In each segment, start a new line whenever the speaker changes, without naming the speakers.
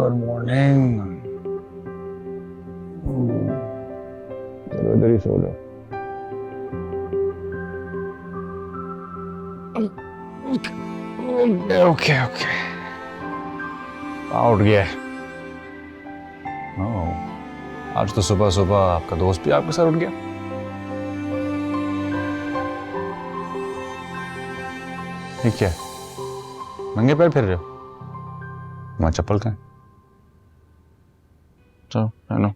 Good morning. चलो इधर ही सो लो। Okay okay okay, उठ गया। आज तो सुबह सुबह आपका दोस्त भी आपके साथ उठ गया। ठीक है, नंगे पैर फिर रहे हो? मैं चप्पल कहाँ है? चलो पहनो।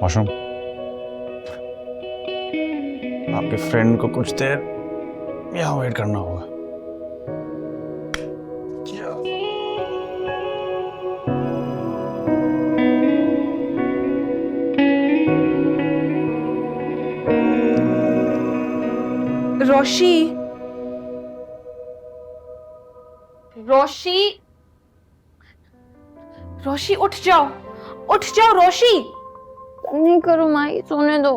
वॉशरूम। आपके फ्रेंड को कुछ देर यहाँ वेट करना होगा।
रोशी, रोशी, रोशी उठ जाओ, उठ जाओ रोशी।
नहीं करो माई, सोने दो।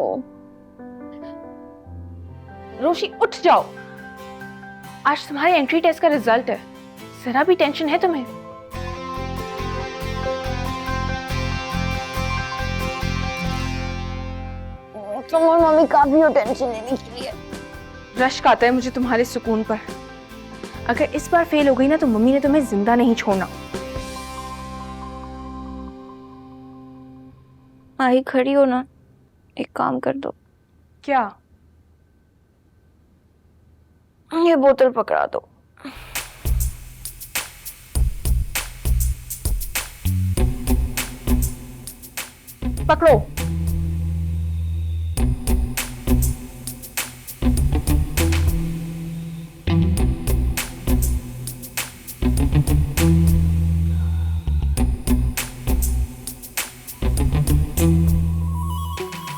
रोशी उठ जाओ, आज तुम्हारे एंट्री टेस्ट का रिजल्ट है, जरा भी टेंशन है तुम्हें?
तुम्हारी मम्मी काफी टेंशन लेने के लिए।
रश्क आता है मुझे तुम्हारे सुकून पर। अगर इस बार फेल हो गई ना तो मम्मी ने तुम्हें जिंदा नहीं छोड़ना।
माई खड़ी हो ना, एक काम कर दो।
क्या?
ये बोतल पकड़ा दो।
पकड़ो।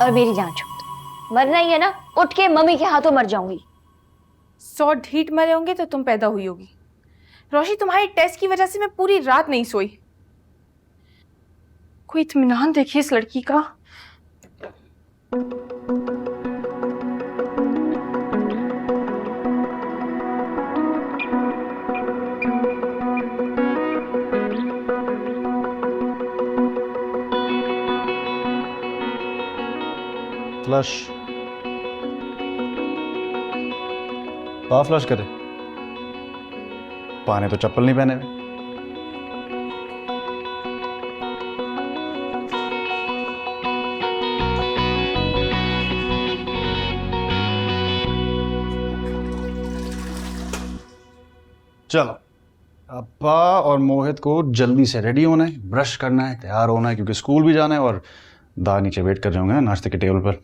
और मेरी जान छूट दो। मरना ही है ना, उठ के मम्मी के हाथों मर जाऊंगी।
100 ढीठ मरे होंगे तो तुम पैदा हुई होगी। रोशी, तुम्हारे टेस्ट की वजह से मैं पूरी रात नहीं सोई। कोई इत्मीनान देखिए इस लड़की का।
फ्लश। फ्लश करे। पाने तो चप्पल नहीं पहने हुए। चलो, अब्बा और मोहित को जल्दी से रेडी होना है, ब्रश करना है, तैयार होना है, क्योंकि स्कूल भी जाना है और दा नीचे वेट कर रहे होंगे नाश्ते के टेबल पर।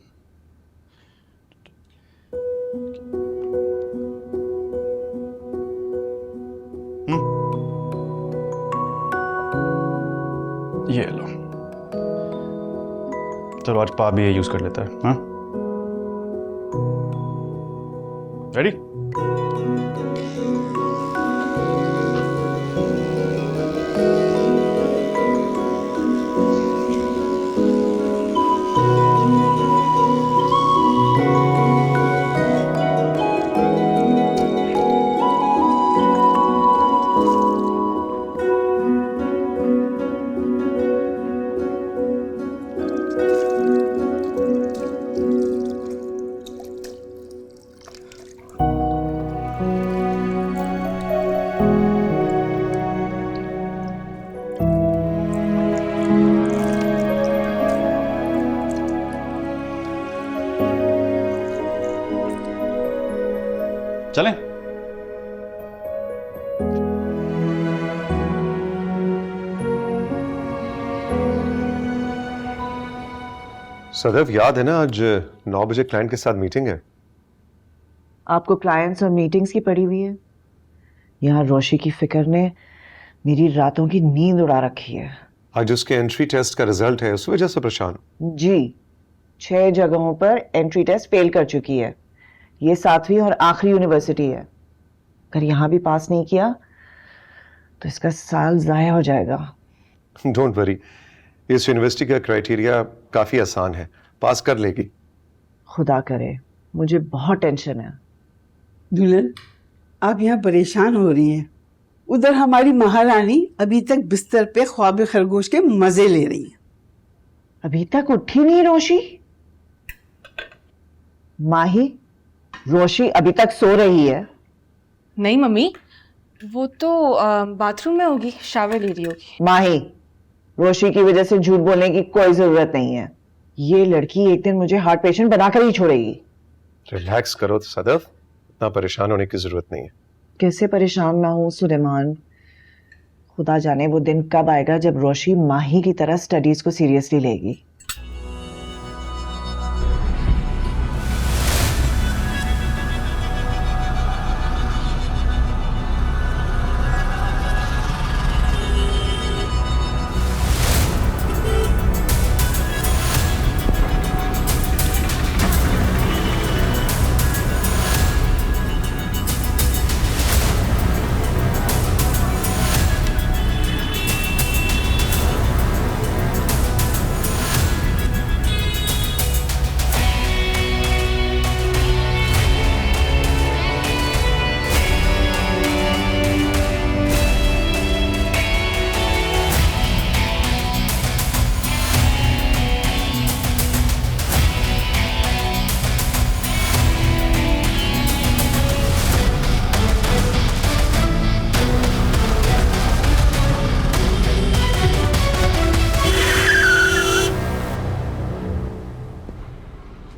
ये लो। चलो आज पा भी ये यूज कर लेता है। हाँ, रेडी? चलें?
सदैव, याद है ना आज 9 बजे क्लाइंट के साथ मीटिंग है।
आपको क्लाइंट्स और मीटिंग्स की पड़ी हुई है। यहाँ रोशी की फिक्र ने मेरी रातों की नींद उड़ा रखी है।
आज उसके एंट्री टेस्ट का रिजल्ट है, उस वजह से परेशान हूं।
जी, 6 जगहों पर एंट्री टेस्ट फेल कर चुकी है। ये 7वीं और आखिरी यूनिवर्सिटी है। अगर यहाँ भी पास नहीं किया तो इसका साल जाया हो जाएगा।
डोंट वरी, इस यूनिवर्सिटी का क्राइटेरिया काफी आसान है, पास कर लेगी।
खुदा करे मुझे बहुत टेंशन है।
दुल्हन, आप यहाँ परेशान हो रही हैं। उधर हमारी महारानी अभी तक बिस्तर पे ख्वाब खरगोश के मजे ले रही है।
अभी तक उठी नहीं रोशी? माही, रोशी अभी तक सो रही है?
नहीं मम्मी, वो तो बाथरूम में होगी, शावर ले रही होगी।
माही, रोशी की वजह से झूठ बोलने की कोई जरूरत नहीं है। ये लड़की एक दिन मुझे हार्ट पेशेंट बनाकर ही छोड़ेगी।
रिलैक्स करो सदफ, इतना परेशान होने की जरूरत नहीं है।
कैसे परेशान ना हूं सुलेमान? खुदा जाने वो दिन कब आएगा जब रोशी माही की तरह स्टडीज को सीरियसली लेगी।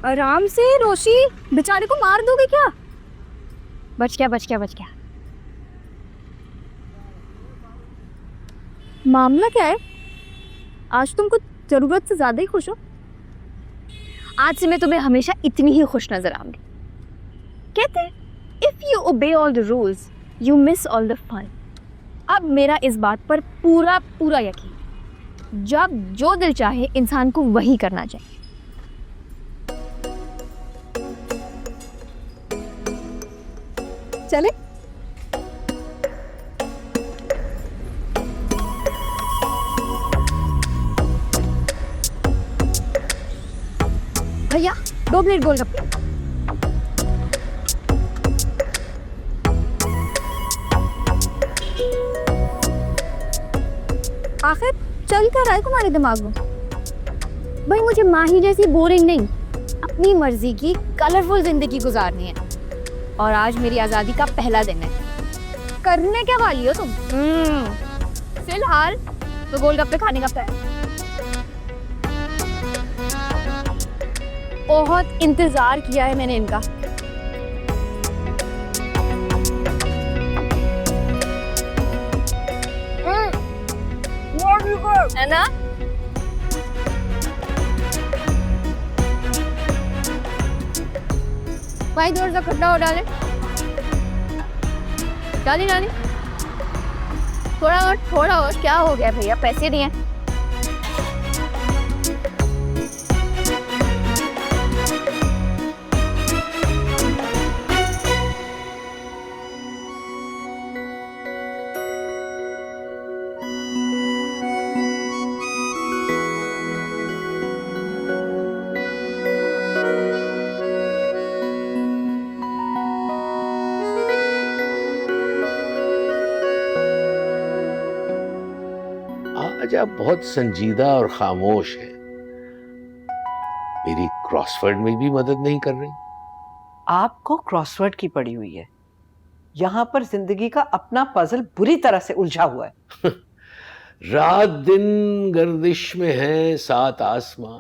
आराम से रोशी, बेचारे को मार दोगे क्या? बच गया बच गया बच गया। मामला क्या है? आज तुम कुछ जरूरत से ज्यादा ही खुश हो। आज से मैं तुम्हें हमेशा इतनी ही खुश नजर आऊंगी। कहते हैं if you obey all the rules you miss all the fun. अब मेरा इस बात पर पूरा पूरा यकीन। जब जो दिल चाहे इंसान को वही करना चाहिए। चले? भैया 2 प्लेट गोलगप्पे। आखिर चल क्या रहा है तुम्हारे दिमाग में? भाई मुझे माही जैसी बोरिंग नहीं, अपनी मर्जी की कलरफुल जिंदगी गुजारनी है। और आज मेरी आजादी का पहला दिन है। करने क्या वाली हो तुम? फिलहाल तो गोलगप्पे खाने का प्लान। बहुत इंतजार किया है मैंने इनका। है ना? भाई थोड़ा सा खट्टा हो डाले। डाली डाली। थोड़ा और क्या हो गया भैया, पैसे दिए।
आज आप बहुत संजीदा और खामोश हैं। मेरी क्रॉसवर्ड में भी मदद नहीं कर रही।
आपको क्रॉसवर्ड की पड़ी हुई है। यहाँ पर जिंदगी का अपना पजल बुरी तरह से उलझा हुआ है।
रात दिन गर्दिश में है 7 आसमां,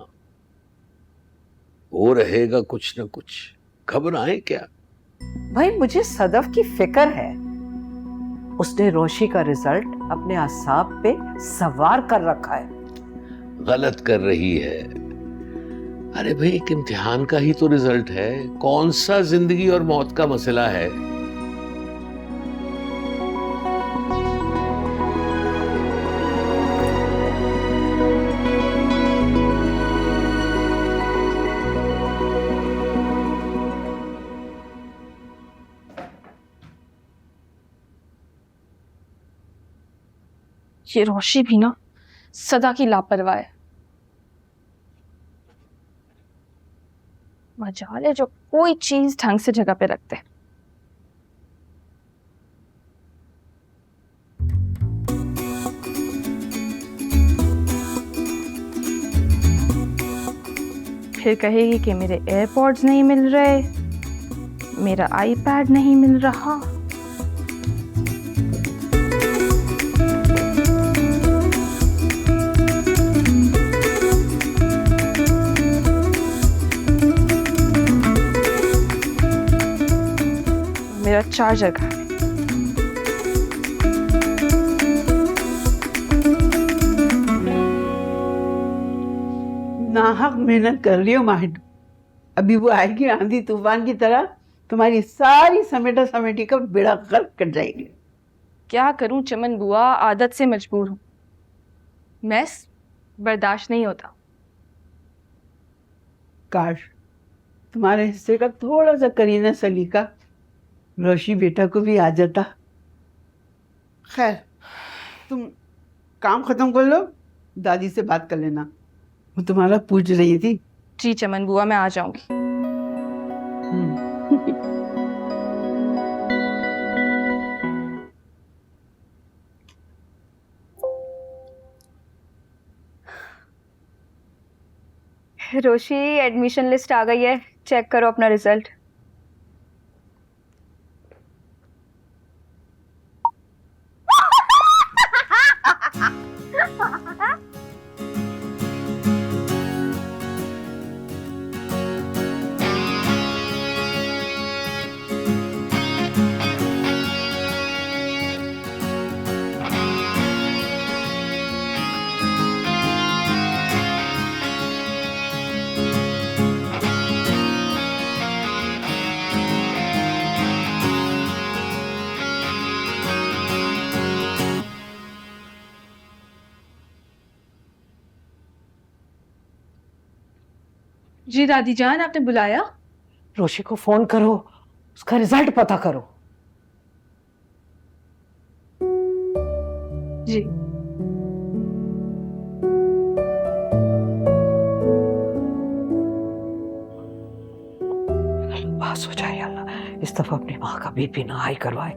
हो रहेगा कुछ न कुछ, घबराएं क्या?
भाई मुझे सदफ की फिक्र है। उसने रोशी का रिजल्ट अपने असाब पे सवार कर रखा है।
गलत कर रही है। अरे भाई एक इम्तिहान का ही तो रिजल्ट है, कौन सा जिंदगी और मौत का मसला है।
ये रोशी भी ना सदा की लापरवाह है। मजाल है जो कोई चीज ढंग से जगह पे रखते। फिर कहेगी कि मेरे एयरपॉड्स नहीं मिल रहे, मेरा आईपैड नहीं मिल रहा। मेरा चार्जर कहाँ है?
नाहक मेहनत कर रही हो माहिर। अभी वो आएगी आंधी तूफान की तरह, तुम्हारी सारी समेटा समेटी का बेड़ा गर्क कर जाएगी।
क्या करूं चमन बुआ, आदत से मजबूर हूं। मैस बर्दाश्त नहीं होता।
काश तुम्हारे हिस्से का थोड़ा सा करीना सलीका रोशी बेटा को भी आ जाता। खैर, तुम काम खत्म कर लो, दादी से बात कर लेना, वो तुम्हारा पूछ रही थी।
जी चमन बुआ, मैं आ जाऊंगी।
रोशी, एडमिशन लिस्ट आ गई है, चेक करो अपना रिजल्ट।
जी दादी जान, आपने बुलाया?
रोशी को फोन करो, उसका रिजल्ट पता करो।
जी।
पास हो जाए अल्लाह, इस दफा अपनी माँ का बीपी ना हाई करवाए।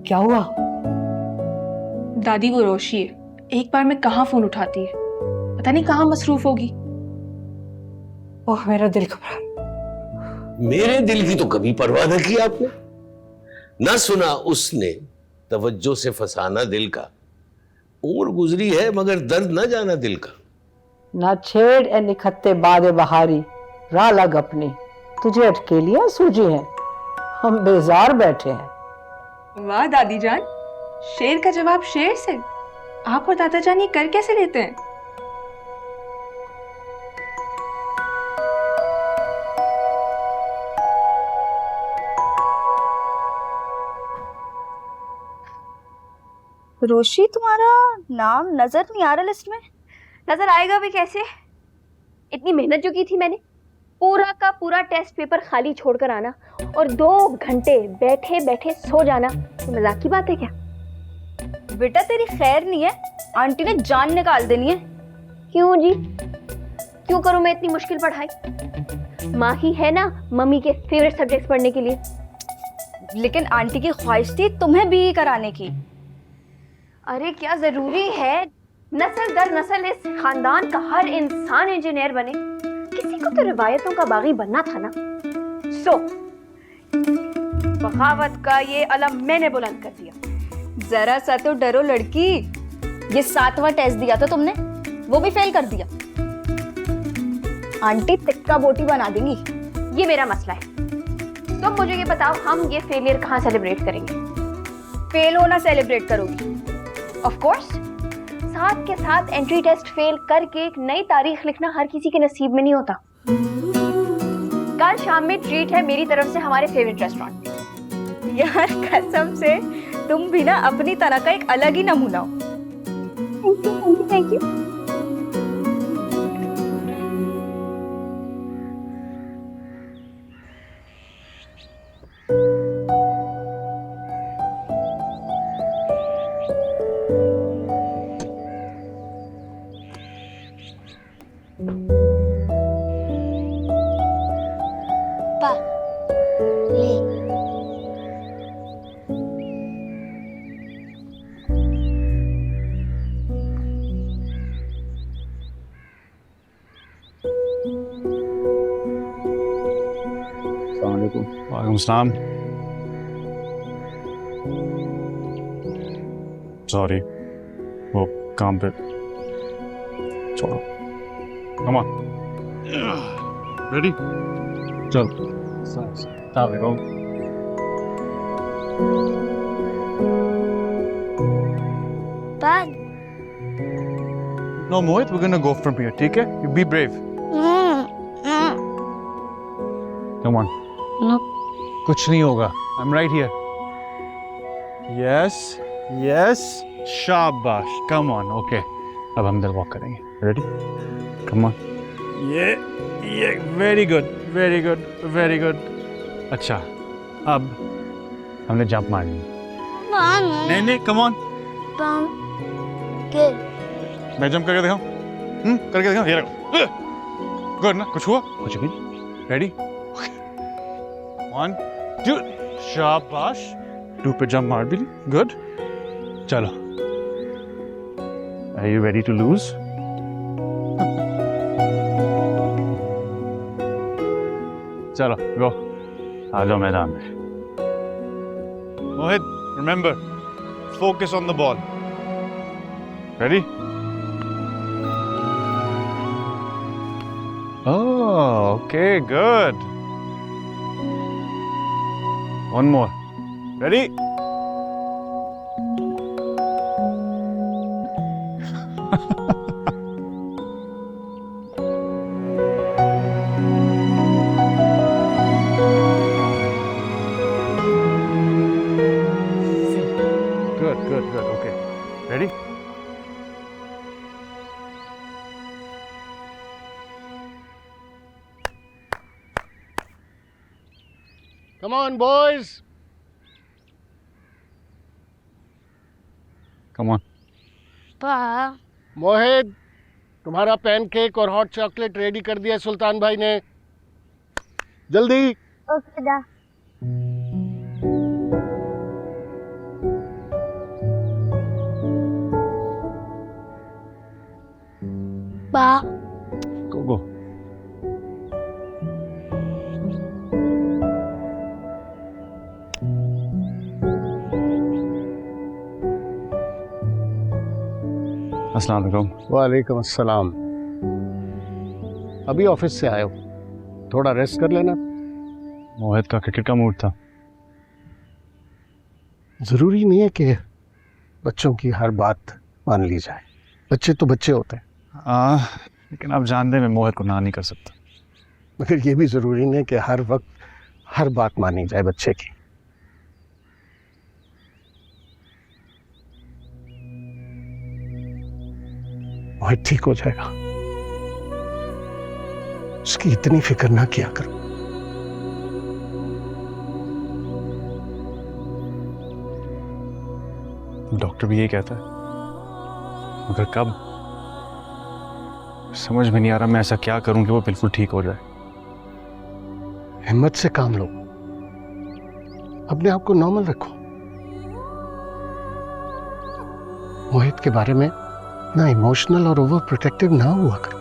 क्या हुआ?
दादी वो रोशी है, एक बार में कहाँ फोन उठाती है, पता नहीं कहाँ मसरूफ होगी।
ओह मेरा दिल घबरा।
मेरे दिल की तो कभी परवाह न की आपने, ना सुना उसने तवज्जो से फसाना दिल का। उम्र गुजरी है मगर दर्द न जाना दिल का।
ना छेड़ ए निखत्ते बादे बहारी, राह लग अपनी, तुझे अटकेलियां सूझी हैं, हम बेजार बैठे हैं।
वाह दादी जान, शेर का जवाब शेर से। आप और दादा जान ये कर कैसे लेते हैं?
रोशी, तुम्हारा नाम नजर नहीं आ रहा लिस्ट में। नजर आएगा भी कैसे? इतनी मेहनत जो की थी मैंने, पूरा का पूरा टेस्ट पेपर खाली छोड़कर आना और 2 घंटे बैठे बैठे सो जाना, तो मजाक की बात है क्या? बेटा तेरी खैर नहीं है, आंटी ने जान निकाल देनी है। क्यों जी, क्यों करूं मैं इतनी मुश्किल पढ़ाई? माँ ही है ना मम्मी के फेवरेट सब्जेक्ट्स पढ़ने के लिए। लेकिन आंटी की ख्वाहिश थी तुम्हें बीई कराने की। अरे क्या जरूरी है नस्ल दर नस्ल इस खानदान का हर इंसान इंजीनियर बने? किसी को तो रिवायतों का बागी बनना था ना। बगावत का ये अलम मैंने बुलंद कर दिया। जरा सा तो डरो लड़की, ये 7वां टेस्ट दिया था तुमने, वो भी फेल कर दिया। आंटी तिक्का बोटी बना देंगी, ये मेरा मसला है। तुम मुझे ये बताओ, हम ये फेलियर कहाँ सेलिब्रेट करेंगे? फेल होना सेलिब्रेट करोगी? Of course. साथ के साथ एंट्री टेस्ट फेल करके एक नई तारीख लिखना हर किसी के नसीब में नहीं होता। कल शाम में ट्रीट है मेरी तरफ से हमारे फेवरेट रेस्टोरेंट। यार कसम से तुम भी ना अपनी तरह का एक अलग ही नमूना हो। Thank you thank you thank you.
वालेकुम सलाम। सॉरी, वो काम पे। छोड़ो, कम ऑन, रेडी, चल। सलाम।
Dad.
No, Mohit, we're gonna go from here, ठीक है? You be brave. Come on.
No.
कुछ नहीं होगा. I'm right here. Yes, yes. शाबाश. Come on. Okay. अब हम इधर वॉक करेंगे. Ready? Come on. ये very good, very good, very good. अच्छा, अब हमने जंप मारनी है. नहीं, come on. मैं जंप करके दिखाऊं? करके दिखाऊं? ये रखो. Good ना? कुछ हुआ? कुछ भी नहीं. Ready? 1, 2. शाबाश. 2 पे जंप मार भी ली. Good. चलो. Are you ready to lose? चलो, go. आ जाओ मैदान में. Mohit, remember, focus on the ball. Ready? Oh, okay, good. One more. Ready? Good. Okay. Ready?
Come on, boys.
Come on.
Pa.
मोहित, तुम्हारा पैनकेक और hot chocolate ready कर दिया सुल्तान भाई ने. जल्दी.
Okay, da. Pa.
Go. अस्सलाम वालेकुम।
वालेकुम अस्सलाम। अभी ऑफिस से आए हो, थोड़ा रेस्ट कर लेना।
मोहित का क्रिकेट का मूड था।
जरूरी नहीं है कि बच्चों की हर बात मान ली जाए, बच्चे तो बच्चे होते हैं।
लेकिन आप जानते हैं मैं मोहित को ना नहीं कर सकता।
मगर ये भी जरूरी नहीं है कि हर वक्त हर बात मानी जाए बच्चे की। मोहित ठीक हो जाएगा, उसकी इतनी फिक्र ना किया करो।
डॉक्टर भी यही कहता है, मगर कब समझ में नहीं आ रहा मैं ऐसा क्या करूं कि वो बिल्कुल ठीक हो जाए।
हिम्मत से काम लो, अपने आप को नॉर्मल रखो। मोहित के बारे में ना इमोशनल और ओवर प्रोटेक्टिव ना हुआ करो।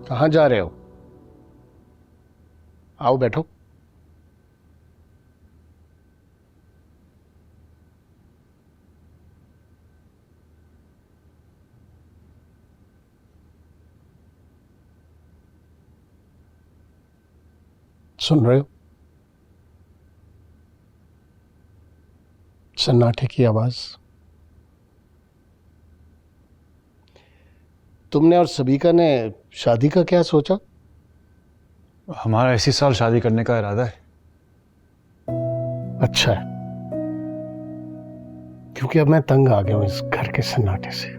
कहाँ जा रहे हो? आओ बैठो। सुन रहे हो सन्नाटे की आवाज? तुमने और सबीका ने शादी का क्या सोचा?
हमारा इसी साल शादी करने का इरादा है।
अच्छा है, क्योंकि अब मैं तंग आ गया हूं इस घर के सन्नाटे से।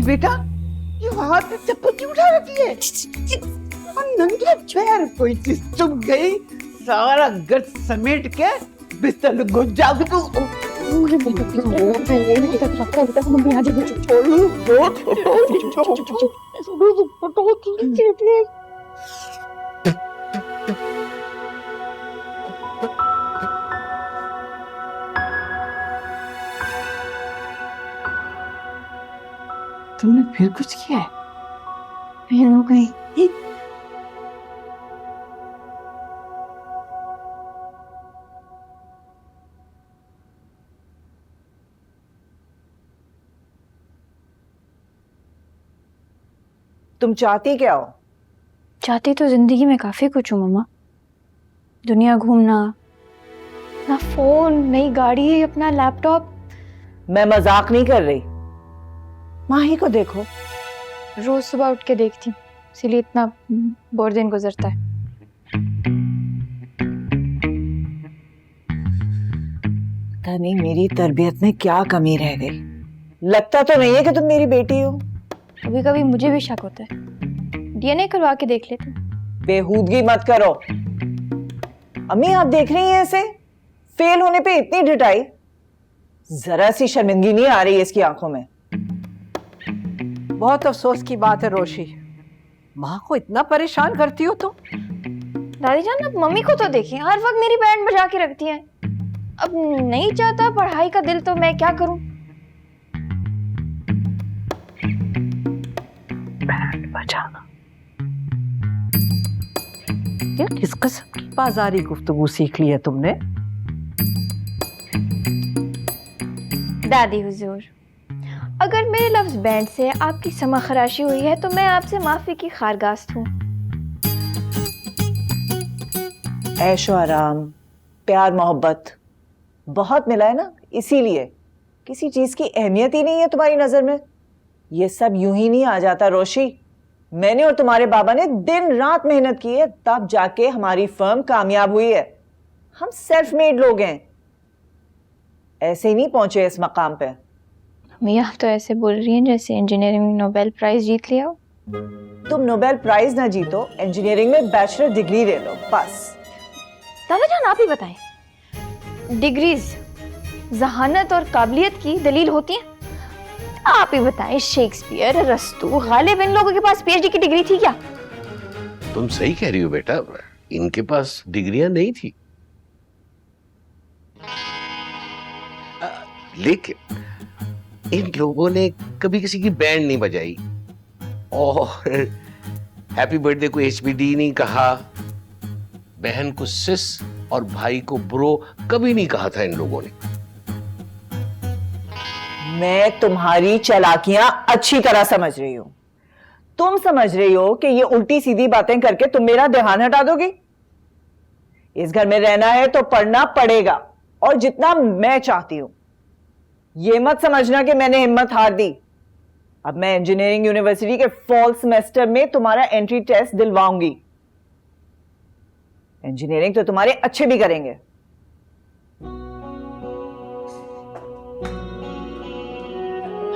रोशी बेटा, ये हाथ में चप्पल क्यों उठा रखी है? और नंगे पैर कोई चीज चुभ गई, सारा घर समेट के बिस्तर में घुस जाओगे तो तुमने फिर कुछ किया है?
फिर हो गई।
तुम चाहती क्या हो?
चाहती तो जिंदगी में काफी कुछ हूँ मम्मा। दुनिया घूमना, ना फोन, नई गाड़ी, अपना लैपटॉप।
मैं मजाक नहीं कर रही। माही को देखो,
रोज सुबह उठ के देखती हूँ, इसीलिए इतना बुरा दिन गुजरता है।
पता नहीं मेरी तरबियत में क्या कमी रह गई। लगता तो नहीं है कि तुम मेरी बेटी हो।
कभी कभी मुझे भी शक होता है। डीएनए करवा के देख लेते।
बेहूदगी मत करो। अम्मी आप देख रही हैं ऐसे? फेल होने पे इतनी ढिठाई, जरा सी शर्मिंदगी नहीं आ रही है इसकी आंखों में।
बहुत अफसोस की बात है रोशी, माँ को इतना परेशान करती हो तुम।
दादी जान, अब मम्मी को तो देखिए, हर वक्त मेरी बैंड बजा के रखती हैं। अब नहीं चाहता पढ़ाई का दिल, तो मैं क्या करूं?
बैंड बजाना, ये किस किस्म की बाजारी गुफ्तगू सीख ली है तुमने?
दादी हुजूर, अगर मेरे लफ्ज बैंड से आपकी समा खराशी हुई है तो मैं आपसे माफी की खारगास्त हूँ।
ऐशो आराम, प्यार मोहब्बत बहुत मिला है ना, इसीलिए किसी चीज की अहमियत ही नहीं है तुम्हारी नजर में। ये सब यूं ही नहीं आ जाता रोशी। मैंने और तुम्हारे बाबा ने दिन रात मेहनत की है, तब जाके हमारी फर्म कामयाब हुई है। हम सेल्फ मेड लोग हैं, ऐसे ही नहीं पहुंचे इस मकाम पे।
मियाँ, आप तो ऐसे बोल रही हैं जैसे इंजीनियरिंग में नोबेल प्राइज जीत लिया हो।
तुम नोबेल प्राइज ना जीतो, इंजीनियरिंग में बैचलर डिग्री ले लो बस।
दादा जान, आप ही बताएं, डिग्रीज जहानत और काबिलियत की दलील होती हैं? आप ही बताएं, शेक्सपियर, अरस्तू, गालिब, इन लोगों के पास पीएचडी की डिग्री थी क्या?
तुम सही कह रही हो बेटा, इनके पास डिग्रियां नहीं थी। लेकिन इन लोगों ने कभी किसी की बैंड नहीं बजाई और हैप्पी बर्थडे को एचबीडी नहीं कहा, बहन को सिस और भाई को ब्रो कभी नहीं कहा था इन लोगों ने।
मैं तुम्हारी चालाकियां अच्छी तरह समझ रही हूं। तुम समझ रही हो कि ये उल्टी सीधी बातें करके तुम मेरा ध्यान हटा दोगी। इस घर में रहना है तो पढ़ना पड़ेगा, और जितना मैं चाहती हूं। ये मत समझना कि मैंने हिम्मत हार दी। अब मैं इंजीनियरिंग यूनिवर्सिटी के फॉल सेमेस्टर में तुम्हारा एंट्री टेस्ट दिलवाऊंगी। इंजीनियरिंग तो तुम्हारे अच्छे भी करेंगे।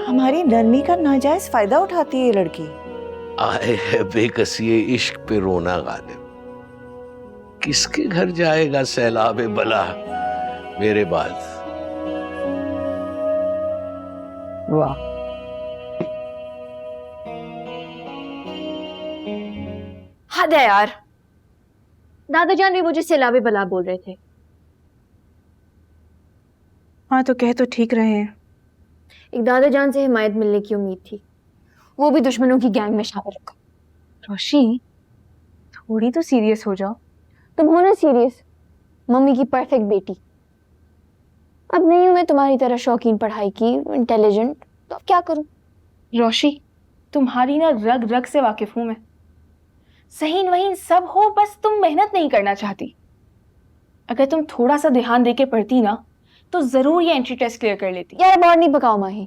हमारी नरमी का नाजायज फायदा उठाती है ये लड़की।
आए है बेकसी इश्क पे रोना गालिब, किसके घर जाएगा सैलाब बला मेरे बाद।
वाह,
हद है यार। दादा जान भी मुझे सैलाबे बला बोल रहे थे।
हाँ तो कह तो ठीक रहे हैं।
एक दादा जान से हिमायत मिलने की उम्मीद थी, वो भी दुश्मनों की गैंग में शामिल रखा।
रोशी, थोड़ी तो सीरियस हो जाओ।
तुम हो ना सीरियस, मम्मी की परफेक्ट बेटी। अब नहीं हूं मैं तुम्हारी तरह शौकीन पढ़ाई की, इंटेलिजेंट, तो अब क्या करूं?
रोशी, तुम्हारी ना रग रग से वाकिफ हूं मैं। सही वही सब हो, बस तुम मेहनत नहीं करना चाहती। अगर तुम थोड़ा सा ध्यान देके पढ़ती ना तो जरूर ये एंट्री टेस्ट क्लियर कर लेती।
यार बार नहीं पकाओ माही,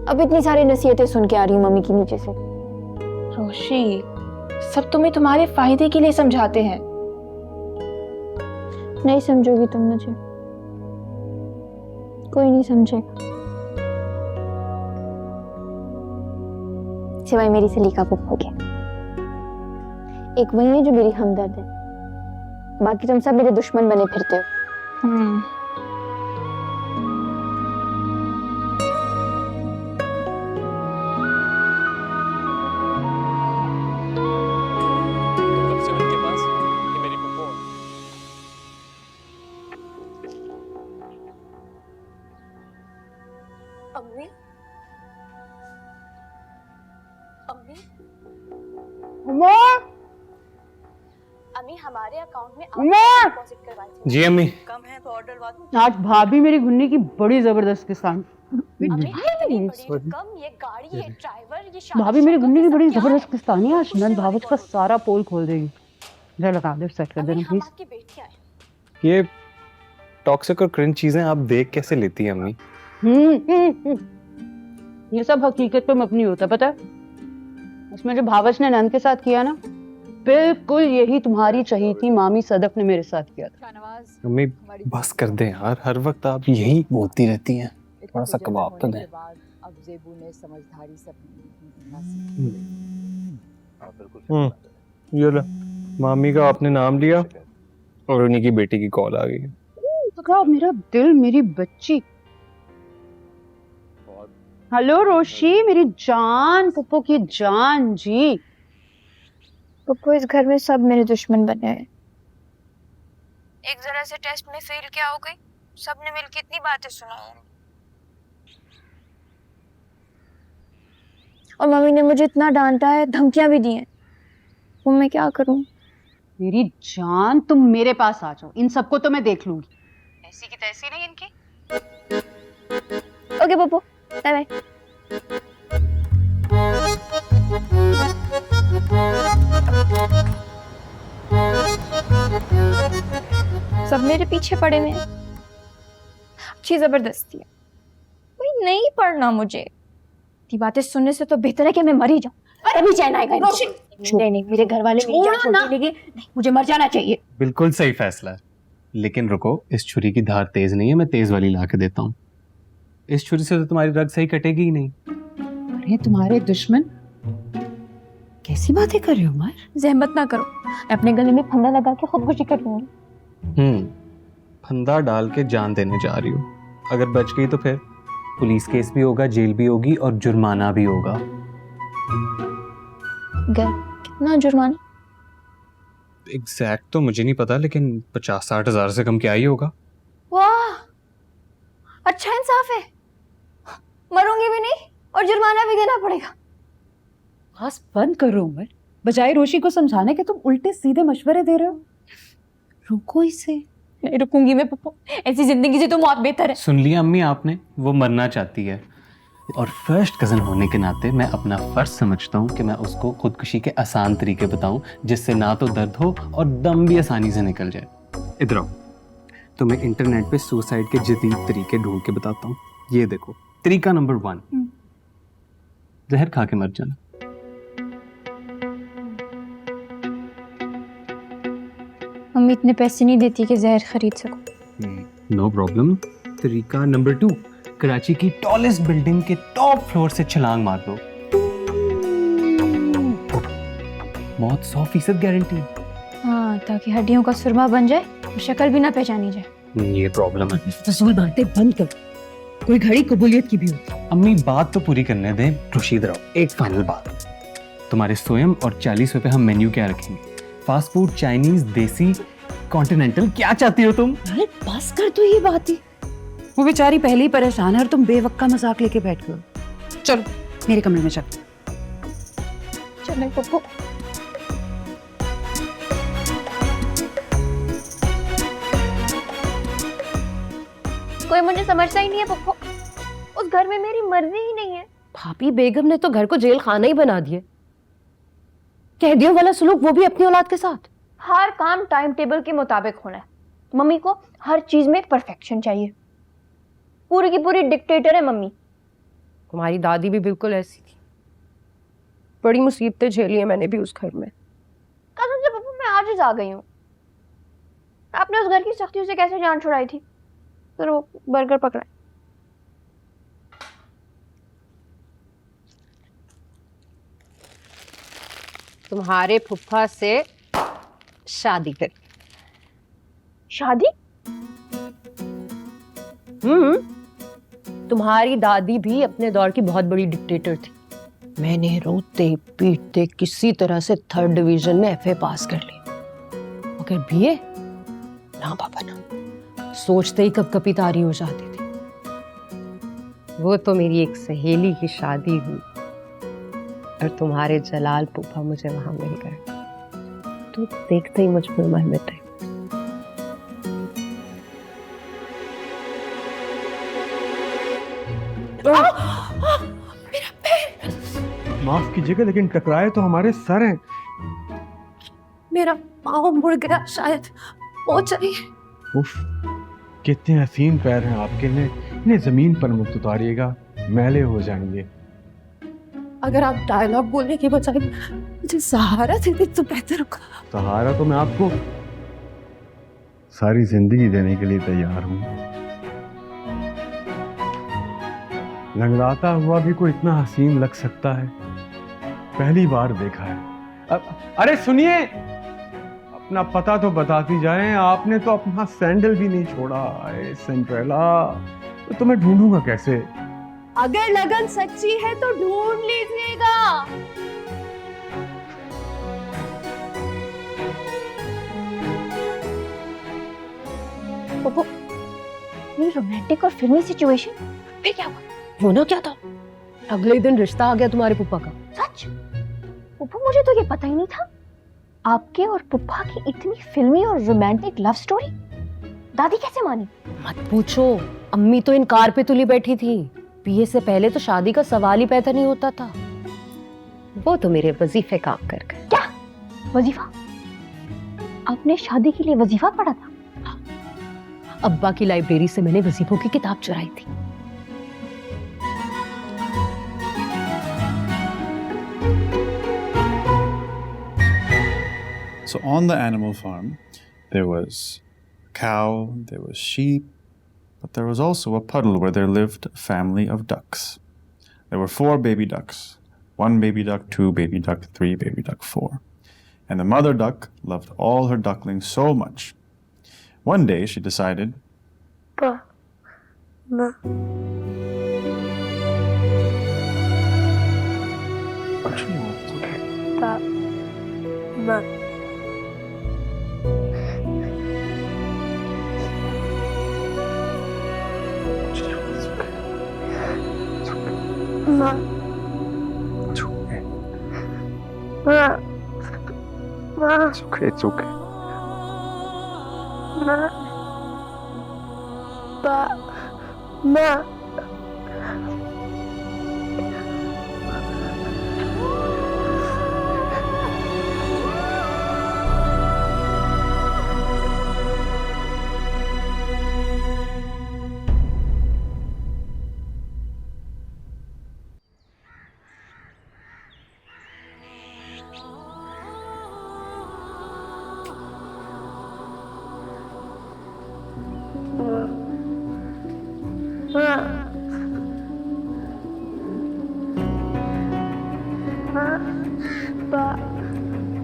अब इतनी सारी नसीहतें सुन के आ रही हूँ मम्मी की नीचे से।
रोशी, सब तुम्हें तुम्हारे फायदे के लिए समझाते हैं।
नहीं समझोगी तुम मुझे, कोई नहीं समझेगा। सिवाय मेरी सलीका पुप्पो के। एक वही है जो मेरी हमदर्द है, बाकी तुम सब मेरे दुश्मन बने फिरते हो। अम्मी, अम्मी, अम्मी हमारे अकाउंट में डिपॉजिट करवाई थी।
जी अम्मी।
कम है तो ऑर्डर डलवा दूं। आज भाभी मेरी घुन्नी की बड़ी जबरदस्त किसान।
अम्मी इतनी बड़ी रकम, ये गाड़ी, ये ड्राइवर, ये शादी
भाभी मेरी
शौकत,
घुन्नी की
ये सब
बड़ी
क्या
जबरदस्त
है?
किस्तानी है। आज नंद भावच का सारा पोल खोल देगी। जरा लगा दे, सेट कर
अम्मी,
देना
हम
प्लीज।
आपकी बेटियां हैं।
ये टॉक्सिक और क्रिंज चीजें आप देख कैसे लेती हैं अम्मी?
ये सब हकीकत पे मबनी होता है, पता है? इसमें जो भावच ने नंद के साथ किया ना, बिल्कुल यही तुम्हारी चहीती मामी सदफ ने मेरे साथ किया था।
अम्मी बस कर दें यार, हर वक्त आप यही बोलती रहती हैं। थोड़ा सा कबाब तो दें।
अब जेबू ने समझदारी से
ये ले, मामी का आपने नाम लिया और उन्हीं की बेटी की कॉल आ गई।
पकड़ा मेरा दिल, मेरी बच्ची। हेलो रोशी, मेरी जान, पुप्पो की जान जी।
पप्पू, इस घर में सब मेरे दुश्मन बने हैं। एक जरा से टेस्ट में फेल क्या हो गई, सबने मिलकर इतनी बातें सुनाई और मम्मी ने मुझे इतना डांटा है, धमकियां भी दी हैं। वो मैं क्या करूं?
मेरी जान, तुम मेरे पास आ जाओ, इन सबको तो मैं देख लूंगी। ऐसी की तैसी नहीं इनकी।
Okay Pappu, bye bye. सब मेरे पीछे पड़े हुए हैं। अच्छी जबरदस्ती है। कोई नहीं पढ़ना मुझे। ये बातें सुनने से तो बेहतर है कि मैं मर ही जाऊं। तभी चैन आएगा इनको। नहीं, मेरे घर वाले मेरी जान छोड़ देंगे। नहीं, मुझे मर जाना चाहिए।
बिल्कुल सही फैसला है, लेकिन रुको, इस छुरी की धार तेज नहीं है, मैं तेज वाली ला के देता हूँ। इस छुरी से तो तुम्हारी रग सही कटेगी ही नहीं।
अरे तुम्हारे दुश्मन, कैसी बातें कर रहे हो उमर?
जहमत ना करो, मैं अपने गले में फंदा लगा के खुदकुशी करूंगी।
फंदा डाल के जान देने जा रही हो। अगर बच गई तो फिर पुलिस केस भी होगा, जेल भी होगी और जुर्माना भी होगा।
कितना जुर्माना?
एग्जैक्ट तो मुझे नहीं पता, लेकिन 50-60 हजार से कम क्या ही होगा।
वाह, अच्छा इंसाफ है। मरूंगी भी नहीं और जुर्माना भी देना पड़ेगा।
बस बंद करो उमर, बजाय रोशी को समझाने के तुम उल्टे सीधे मशवरे दे रहे हो। रुको इसे।
नहीं रुकूंगी मैं पप्पू, ऐसी जिंदगी से तो मौत बेहतर है।
सुन लिया अम्मी आपने, वो मरना चाहती है और फर्स्ट कजन होने के नाते मैं अपना फर्ज समझता हूँ कि मैं उसको खुदकुशी के आसान तरीके बताऊं, जिससे ना तो दर्द हो और दम भी आसानी से निकल जाए। इधर आओ, तुम्हें इंटरनेट पे सुसाइड के जदीद तरीके ढूंढ के बताता हूँ। ये देखो, तरीका नंबर 1, जहर खा के मर जाना।
मम्मी इतने पैसे नहीं देती कि जहर खरीद सकूं।
No problem. तरीका नंबर 2, कराची की टॉलेस्ट बिल्डिंग के टॉप फ्लोर से छलांग मार दो। मौत 100% गारंटी।
हाँ, ताकि हड्डियों का सुरमा बन जाए और शक्ल भी ना पहचानी जाए।
ये प्रॉब्लम है।
फजूल बातें बंद कर, कोई घड़ी कबूलियत की भी होती।
अम्मी बात तो पूरी करने दें। रुशीद रहो, एक फाइनल बात। तुम्हारे स्वयं और 40 रुपए हम मेन्यू क्या रखेंगे? फास्ट फूड, चाइनीज, देसी, कॉन्टिनेंटल, क्या चाहती हो तुम?
अरे बस कर तो ये बात ही। वो बेचारी पहले ही परेशान है और तुम बेवक्का मजाक लेके बैठ गए हो। चलो मेरे कमरे में चल।
चलो पप्पू। कोई मुझे समझता ही नहीं है पप्पू। उस घर में मेरी मर्जी ही नहीं है।
भाभी बेगम ने तो घर को जेल खाना ही बना दिया। कैदियों वाला सुलूक, वो भी अपनी औलाद के साथ।
हर काम टाइम टेबल के मुताबिक होना है। मम्मी को हर चीज में परफेक्शन चाहिए। पूरी की पूरी डिक्टेटर है मम्मी।
तुम्हारी दादी भी बिल्कुल ऐसी थी। बड़ी मुसीबतें झेली हैं मैंने भी उस घर में।
कसम से पप्पू, मैं आज आ गई हूँ। आपने उस घर की सख्तियों से कैसे जान छुड़ाई थी? फिर वो बर्गर पकड़ा।
तुम्हारे फुफ्फा से शादी कर।
शादी?
तुम्हारी दादी भी अपने दौर की बहुत बड़ी डिक्टेटर थी। मैंने रोते पीटते किसी तरह से 3rd डिवीजन में FA पास कर ली, मगर BA ना पापा ना, सोचते ही कपकपी तारी हो जाती थी। वो तो मेरी एक सहेली की शादी हुई और तुम्हारे जलाल फूफा मुझे वहां मिल गए, तो देखते ही मुझ पर मन में थे।
माफ कीजिएगा लेकिन टकराए तो हमारे सर हैं।
मेरा पाँव मुड़ गया शायद, पहुंच रही है।
उफ, कितने हसीन पैर हैं आपके। इन्हें जमीन पर मत उतारिएगा, मैले हो जाएंगे।
अगर आप डायलॉग बोलने के बजाय मुझे सहारा दे दे तो बेहतर होगा।
सहारा तो मैं आपको सारी जिंदगी देने के लिए तैयार हूँ। लंगड़ाता हुआ भी कोई इतना हसीन लग सकता है, पहली बार देखा है। अरे सुनिए, अपना पता तो बताती जाएं। आपने तो अपना सैंडल भी नहीं छोड़ा। सिंड्रेला, तो मैं ढूंढूंगा कैसे?
अगर लगन सच्ची है तो ढूंढ लीजिएगा। पोपो, ये रोमांटिक और फिल्मी सिचुएशन फिर क्या हुआ?
होना क्या था, अगले दिन रिश्ता आ गया तुम्हारे पुप्पा का।
सच? पुप्पा, मुझे तो ये पता ही नहीं था। आपके और पुप्पा की इतनी फिल्मी और रोमांटिक लव स्टोरी दादी कैसे मानी?
मत पूछो, अम्मी तो इनकार पे तुली बैठी थी। BA से पहले तो शादी का सवाल ही पैदा नहीं होता था। वो तो मेरे वजीफे काम कर गए।
क्या वजीफा? आपने शादी के लिए वजीफा पढ़ा था?
अब्बा की लाइब्रेरी से मैंने वजीफों की किताब चुराई थी।
So on the animal farm, there was a cow, there was sheep, but there was also a puddle where there lived a family of ducks. There were 4 baby ducks. 1 baby duck, 2 baby duck, 3 baby duck, 4. And the mother duck loved all her ducklings so much. One day she decided,
Pa, Ma. Pa, Ma. Ma.
It's okay.
Ma. Ma.
It's okay. It's okay.
Ma. Pa.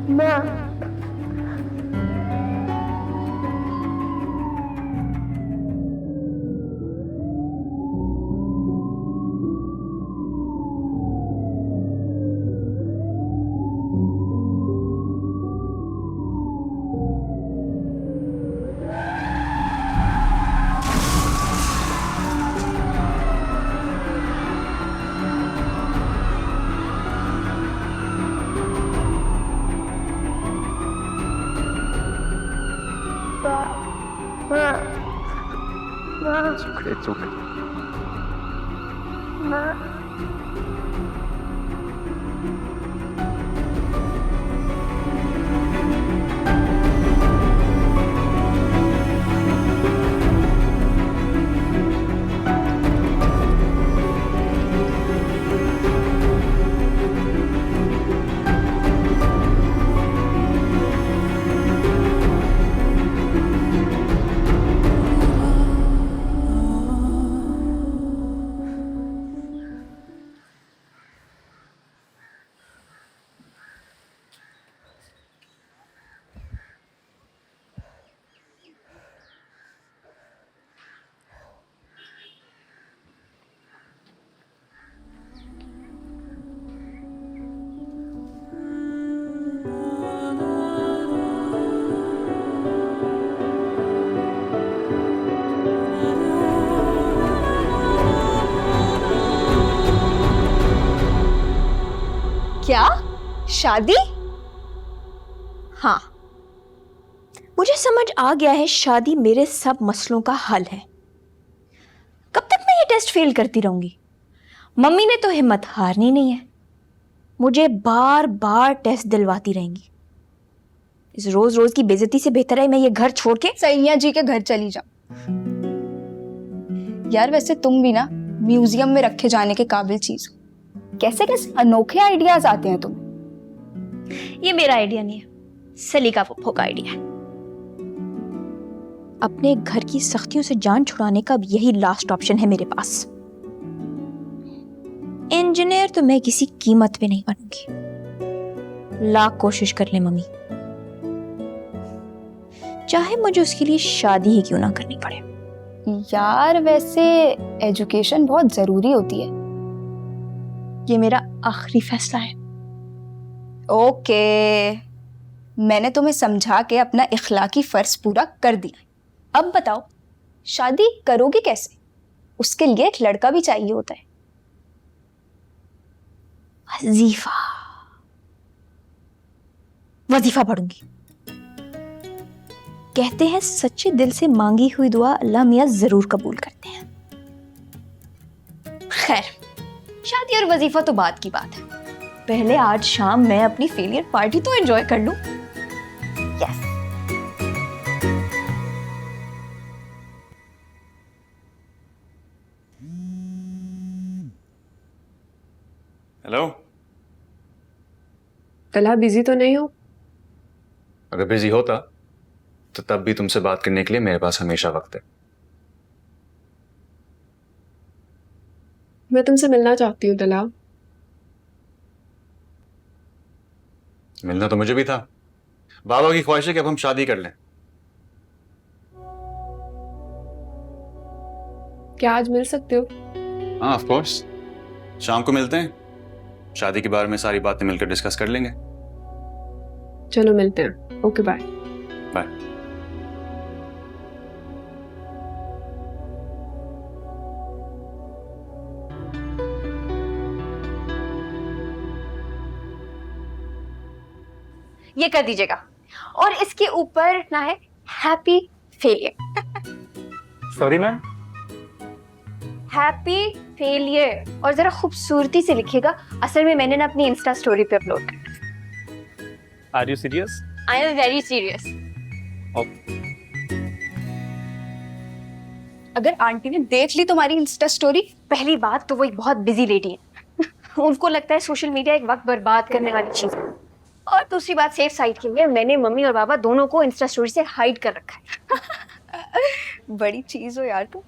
Ma.
It's okay. It's okay.
क्या? शादी? हाँ, मुझे समझ आ गया है शादी मेरे सब मसलों का हल है। कब तक मैं ये टेस्ट फेल करती रहूंगी? मम्मी ने तो हिम्मत हारनी नहीं है, मुझे बार बार टेस्ट दिलवाती रहेंगी। इस रोज रोज की बेइज्जती से बेहतर है मैं ये घर छोड़ के सैया जी के घर चली जाऊं। यार वैसे तुम भी ना म्यूजियम में रखे जाने के काबिल चीज हो। कैसे कैसे अनोखे आइडियाज आते हैं तुम्हें। ये मेरा आइडिया नहीं है, सलीका फुफ्फो का आइडिया है। अपने घर की सख्तियों से जान छुड़ाने का अब यही लास्ट ऑप्शन है मेरे पास। इंजीनियर तो मैं किसी कीमत पे नहीं बनूंगी, लाख कोशिश कर ले मम्मी, चाहे मुझे उसके लिए शादी ही क्यों ना करनी पड़े। यार वैसे एजुकेशन बहुत जरूरी होती है। ये मेरा आखिरी फैसला है। ओके, मैंने तुम्हें समझा के अपना इखलाकी फर्ज पूरा कर दिया। अब बताओ शादी करोगे कैसे? उसके लिए एक लड़का भी चाहिए होता है। वजीफा पढ़ूंगी। कहते हैं सच्चे दिल से मांगी हुई दुआ अल्लाह मियां जरूर कबूल करते हैं। खैर, शादी और वजीफा तो बात की बात है। पहले आज शाम मैं अपनी फेलियर पार्टी तो एंजॉय कर लूं। यस।
हेलो,
तला बिजी तो नहीं हो?
अगर बिजी होता तो तब भी तुमसे बात करने के लिए मेरे पास हमेशा वक्त है।
मैं तुमसे मिलना चाहती हूँ तला।
मिलना तो मुझे भी था। बाबा की ख्वाहिश है कि अब हम शादी कर लें।
क्या आज मिल सकते हो?
हाँ, ऑफ कोर्स। शाम को मिलते हैं, शादी के बारे में सारी बातें मिलकर डिस्कस कर लेंगे।
चलो मिलते हैं। Okay bye.
बाय।
ये कर दीजिएगा और इसके ऊपर ना है happy failure.
Sorry ma'am.
Happy failure और जरा खूबसूरती से लिखिएगा। असल में मैंने ना अपनी इंस्टा स्टोरी पे अपलोड करना।
Are you serious?
I am very serious. अगर आंटी ने देख ली तुम्हारी इंस्टा स्टोरी, पहली बात तो वो एक बहुत बिजी लेडी है उनको लगता है सोशल मीडिया एक वक्त बर्बाद करने वाली चीज है। और दूसरी बात, सेफ साइड के लिए मैंने मम्मी और पापा दोनों को इंस्टा स्टोरी से हाइड कर रखा है बड़ी चीज हो यार तुम।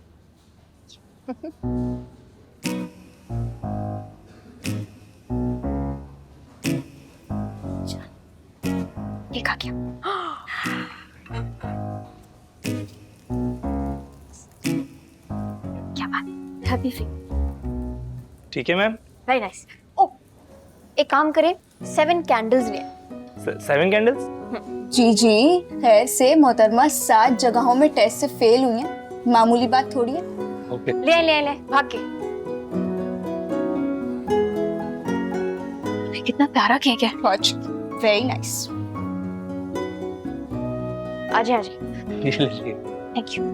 देखा क्या? क्या बात, हैप्पी फील।
ठीक है मैम।
Very nice. ओ, एक काम करें, 7 कैंडल्स ले।
7 कैंडल्स?
जी जी, खैर से मोहतरमा 7 जगहों में टेस्ट से फेल हुई हैं, मामूली बात थोड़ी है।
ओके।
ले भाग के। कितना प्यारा केक है। Very nice. आजा थैंक यू।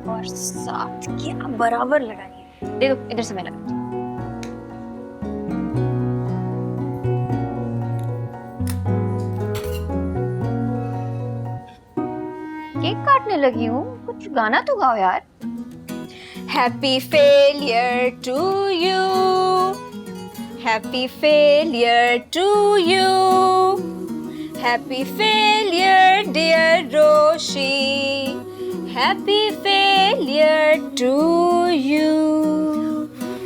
और 7 क्या बराबर लगाइए। दे दो, इधर से मैं लगा। केक काटने लगी हूँ, कुछ गाना तो गाओ यार। Happy failure to you, happy failure to you, happy failure dear Roshi, happy failure to you.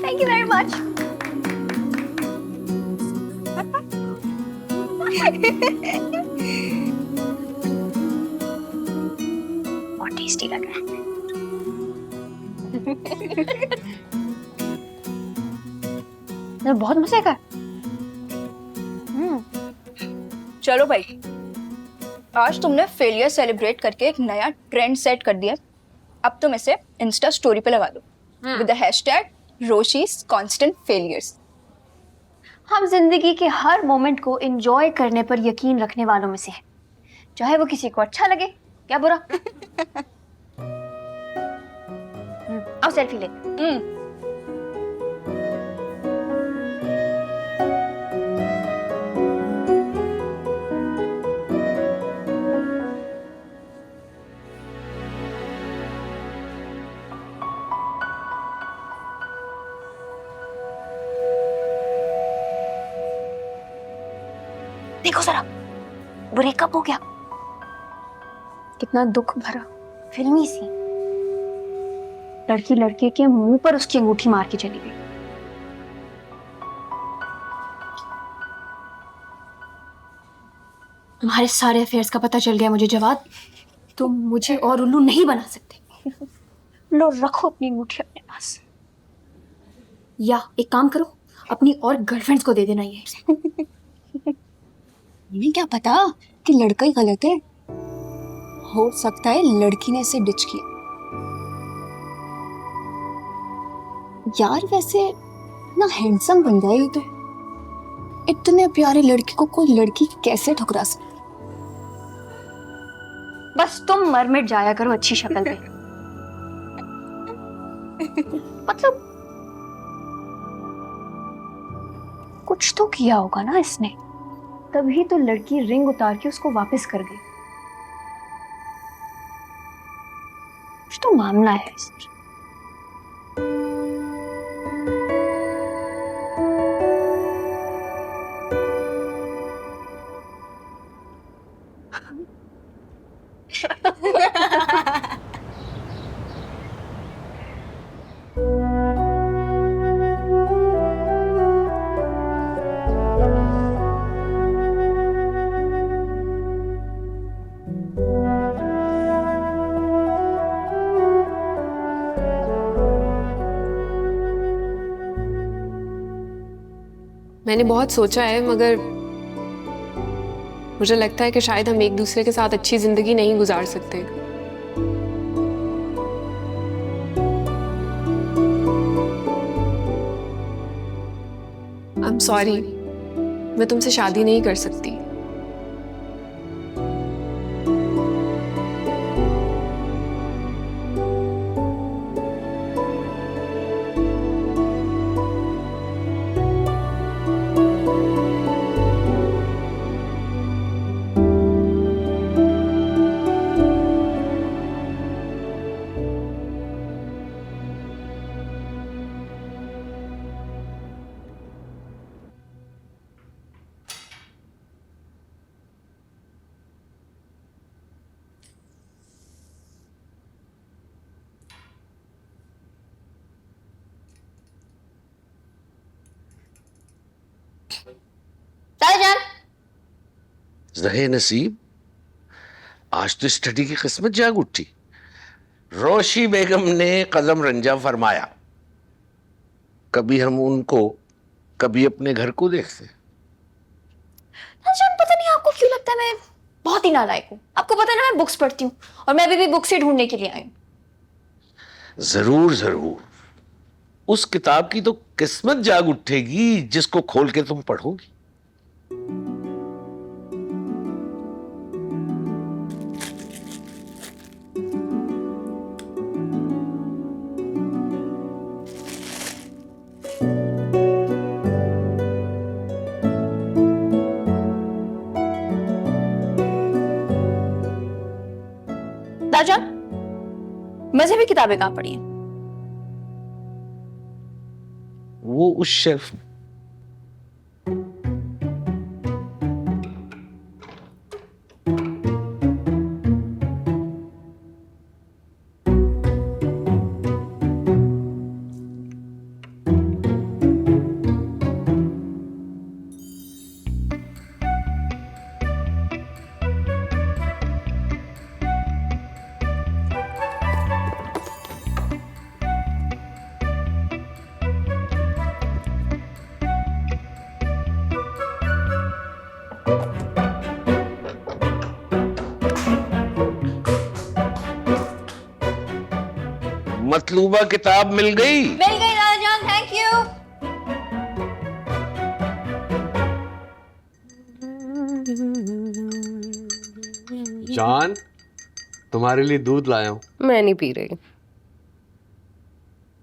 Thank you very much. बहुत टेस्टी लग रहा है। बहुत मजे का। चलो भाई, आज तुमने फेलियर सेलिब्रेट करके एक नया ट्रेंड सेट कर दिया। अब तुम इसे इंस्टा स्टोरी पे लगा दो with the hashtag Roshi's constant failures.
हम जिंदगी के हर मोमेंट को एंजॉय करने पर यकीन रखने वालों में से हैं, चाहे वो किसी को अच्छा लगे या बुरा। आओ सेल्फी ले। देखो जरा, ब्रेकअप हो गया। कितना दुख भरा फिल्मी सी। लड़की लड़के के मुंह पर उसकी अंगूठी मार के चली गई। तुम्हारे सारे अफेयर्स का पता चल गया मुझे जवाब। तुम मुझे और उल्लू नहीं बना सकते। लो रखो अपनी अंगूठी अपने पास, या एक काम करो अपनी और गर्लफ्रेंड्स को दे देना ये।
इन्हें क्या पता कि लड़का ही गलत है, हो सकता है लड़की ने इसे डिच किया। यार वैसे ना हैंडसम बन गया ये तो। इतने प्यारे लड़के को कोई लड़की कैसे ठुकरा सकती।
बस तुम मर मिट जाया करो अच्छी शक्ल पे। मतलब कुछ तो किया होगा ना इसने, तभी तो लड़की रिंग उतार के उसको वापस कर गई। कुछ तो मामला है इसमें।
मैंने बहुत सोचा है, मगर मुझे लगता है कि शायद हम एक दूसरे के साथ अच्छी जिंदगी नहीं गुजार सकते। आई एम सॉरी, मैं तुमसे शादी नहीं कर सकती।
रहे नसीब, आज तो स्टडी की किस्मत जाग उठी। रोशी बेगम ने कदम रंजा फरमाया। कभी हम उनको, कभी अपने घर को देखते।
जान, पता नहीं आपको क्यों लगता है मैं बहुत ही नालायक हूँ। आपको पता है ना मैं बुक्स पढ़ती हूँ, और मैं अभी भी बुक्स ही ढूंढने के लिए आई हूँ।
जरूर जरूर, उस किताब की तो किस्मत जाग उठेगी जिसको खोल के तुम पढ़ोगी।
दाजान, मज़हबी किताबें कहाँ पढ़ी हैं?
वो उस शेल्फ में। मतलूबा किताब मिल गई?
मिल गई दादा जान, थैंक यू।
जान, तुम्हारे लिए दूध लाया हूँ।
मैं नहीं पी रही।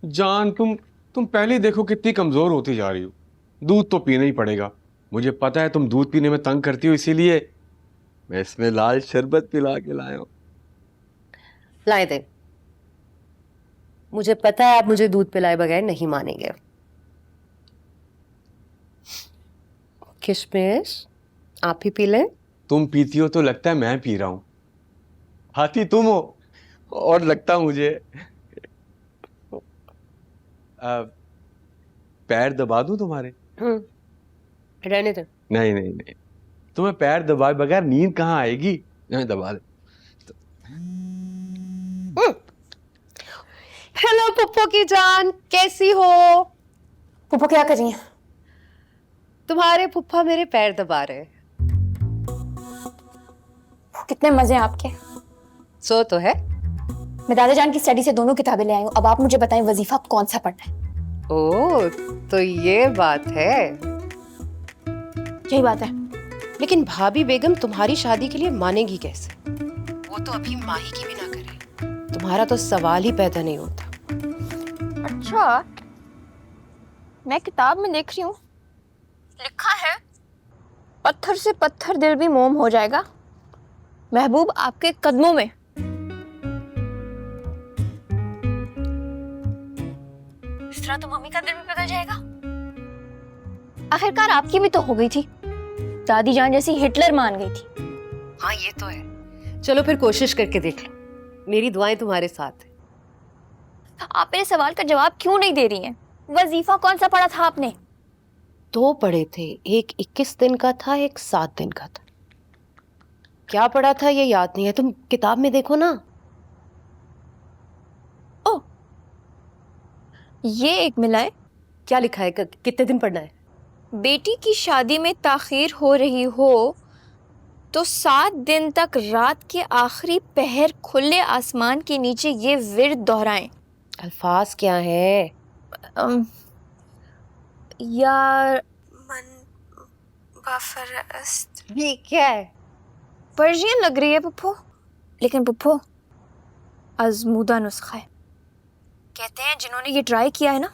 जान, तुम पहले ही देखो कितनी कमजोर होती जा रही हो। दूध तो पीना ही पड़ेगा। मुझे पता है तुम दूध पीने में तंग करती हो, इसीलिए मैं इसमें लाल शरबत पिला के लाया हूँ।
लाए दे। मुझे पता है आप मुझे दूध पिलाए बगैर नहीं मानेंगे। किशमिश आप ही पी लें।
तुम पीती हो तो लगता है मैं पी रहा हूँ। हाथी तुम हो और लगता मुझे। पैर दबा दूं तुम्हारे?
रहने दे।
नहीं नहीं नहीं, तुम्हें पैर दबाए बगैर नींद कहाँ आएगी? नहीं, दबा ले।
हेलो पुप्पो की जान, कैसी हो?
पुप्पो क्या कर रही हैं?
तुम्हारे पुप्पा मेरे पैर दबा रहे।
कितने मजे हैं आपके।
सो तो है।
मैं दादा जान की स्टडी से दोनों किताबें ले आई हूँ। अब आप मुझे बताएं वजीफा कौन सा पढ़ना है।
ओह, तो ये बात है।
यही बात है।
लेकिन भाभी बेगम तुम्हारी शादी के लिए मानेगी कैसे? वो तो अभी माही की भी ना करे। तुम्हारा तो सवाल ही पैदा नहीं होता।
अच्छा, मैं किताब में देख रही हूँ, लिखा है पत्थर से पत्थर दिल भी मोम हो जाएगा, महबूब आपके कदमों में। इस तरह तो मम्मी का दिल भी पिघल जाएगा। आखिरकार आपकी भी तो हो गई थी, दादी जान जैसी हिटलर मान गई थी।
हाँ ये तो है। चलो फिर कोशिश करके देख लो। मेरी दुआएं तुम्हारे साथ है।
आप मेरे सवाल का जवाब क्यों नहीं दे रही हैं? वजीफा कौन सा पढ़ा था आपने?
2 पढ़े थे, एक 21 दिन का था, एक 7 दिन का था। क्या पढ़ा था ये याद नहीं है, तुम किताब में देखो ना।
ओ, ये एक मिला है।
क्या लिखा है, कितने दिन पढ़ना है?
बेटी की शादी में ताखीर हो रही हो तो 7 दिन तक रात के आखिरी पहर खुले आसमान के नीचे ये विर्द दोहराएं।
अल्फाज क्या है?
यार मन बाफरस्त।
ये क्या है?
पर्शियन लग रही है पुप्पो, लेकिन पुप्पो आजमूदा नुस्खा है। कहते हैं जिन्होंने ये ट्राई किया है ना,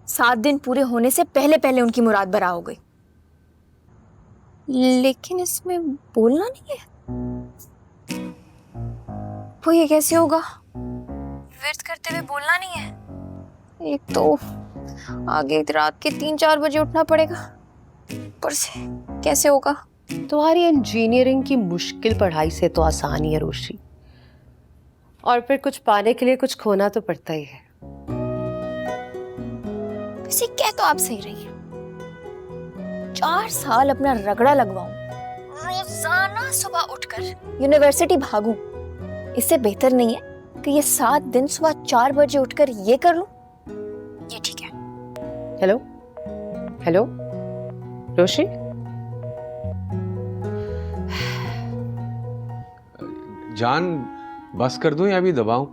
7 दिन पूरे होने से पहले पहले उनकी मुराद बरा हो गई। लेकिन इसमें बोलना नहीं है। वो ये कैसे होगा? विर्द करते हुए बोलना नहीं है। एक तो आगे रात के 3-4 बजे उठना पड़ेगा, ऊपर से कैसे होगा?
तुम्हारी इंजीनियरिंग की मुश्किल पढ़ाई से तो आसान ही है रोशी, और फिर कुछ पाने के लिए कुछ खोना तो पड़ता ही है।
वैसे कह तो आप सही रही हैं। 4 साल अपना रगड़ा लगवाऊं, रोजाना सुबह उठकर यूनिवर्सिटी भागूं, इससे बेहतर नहीं है कि ये 7 दिन सुबह 4 बजे उठकर ये कर लूं? ये ठीक है।
हेलो हेलो रोशी,
जान, बस कर दूं या भी दबाऊं?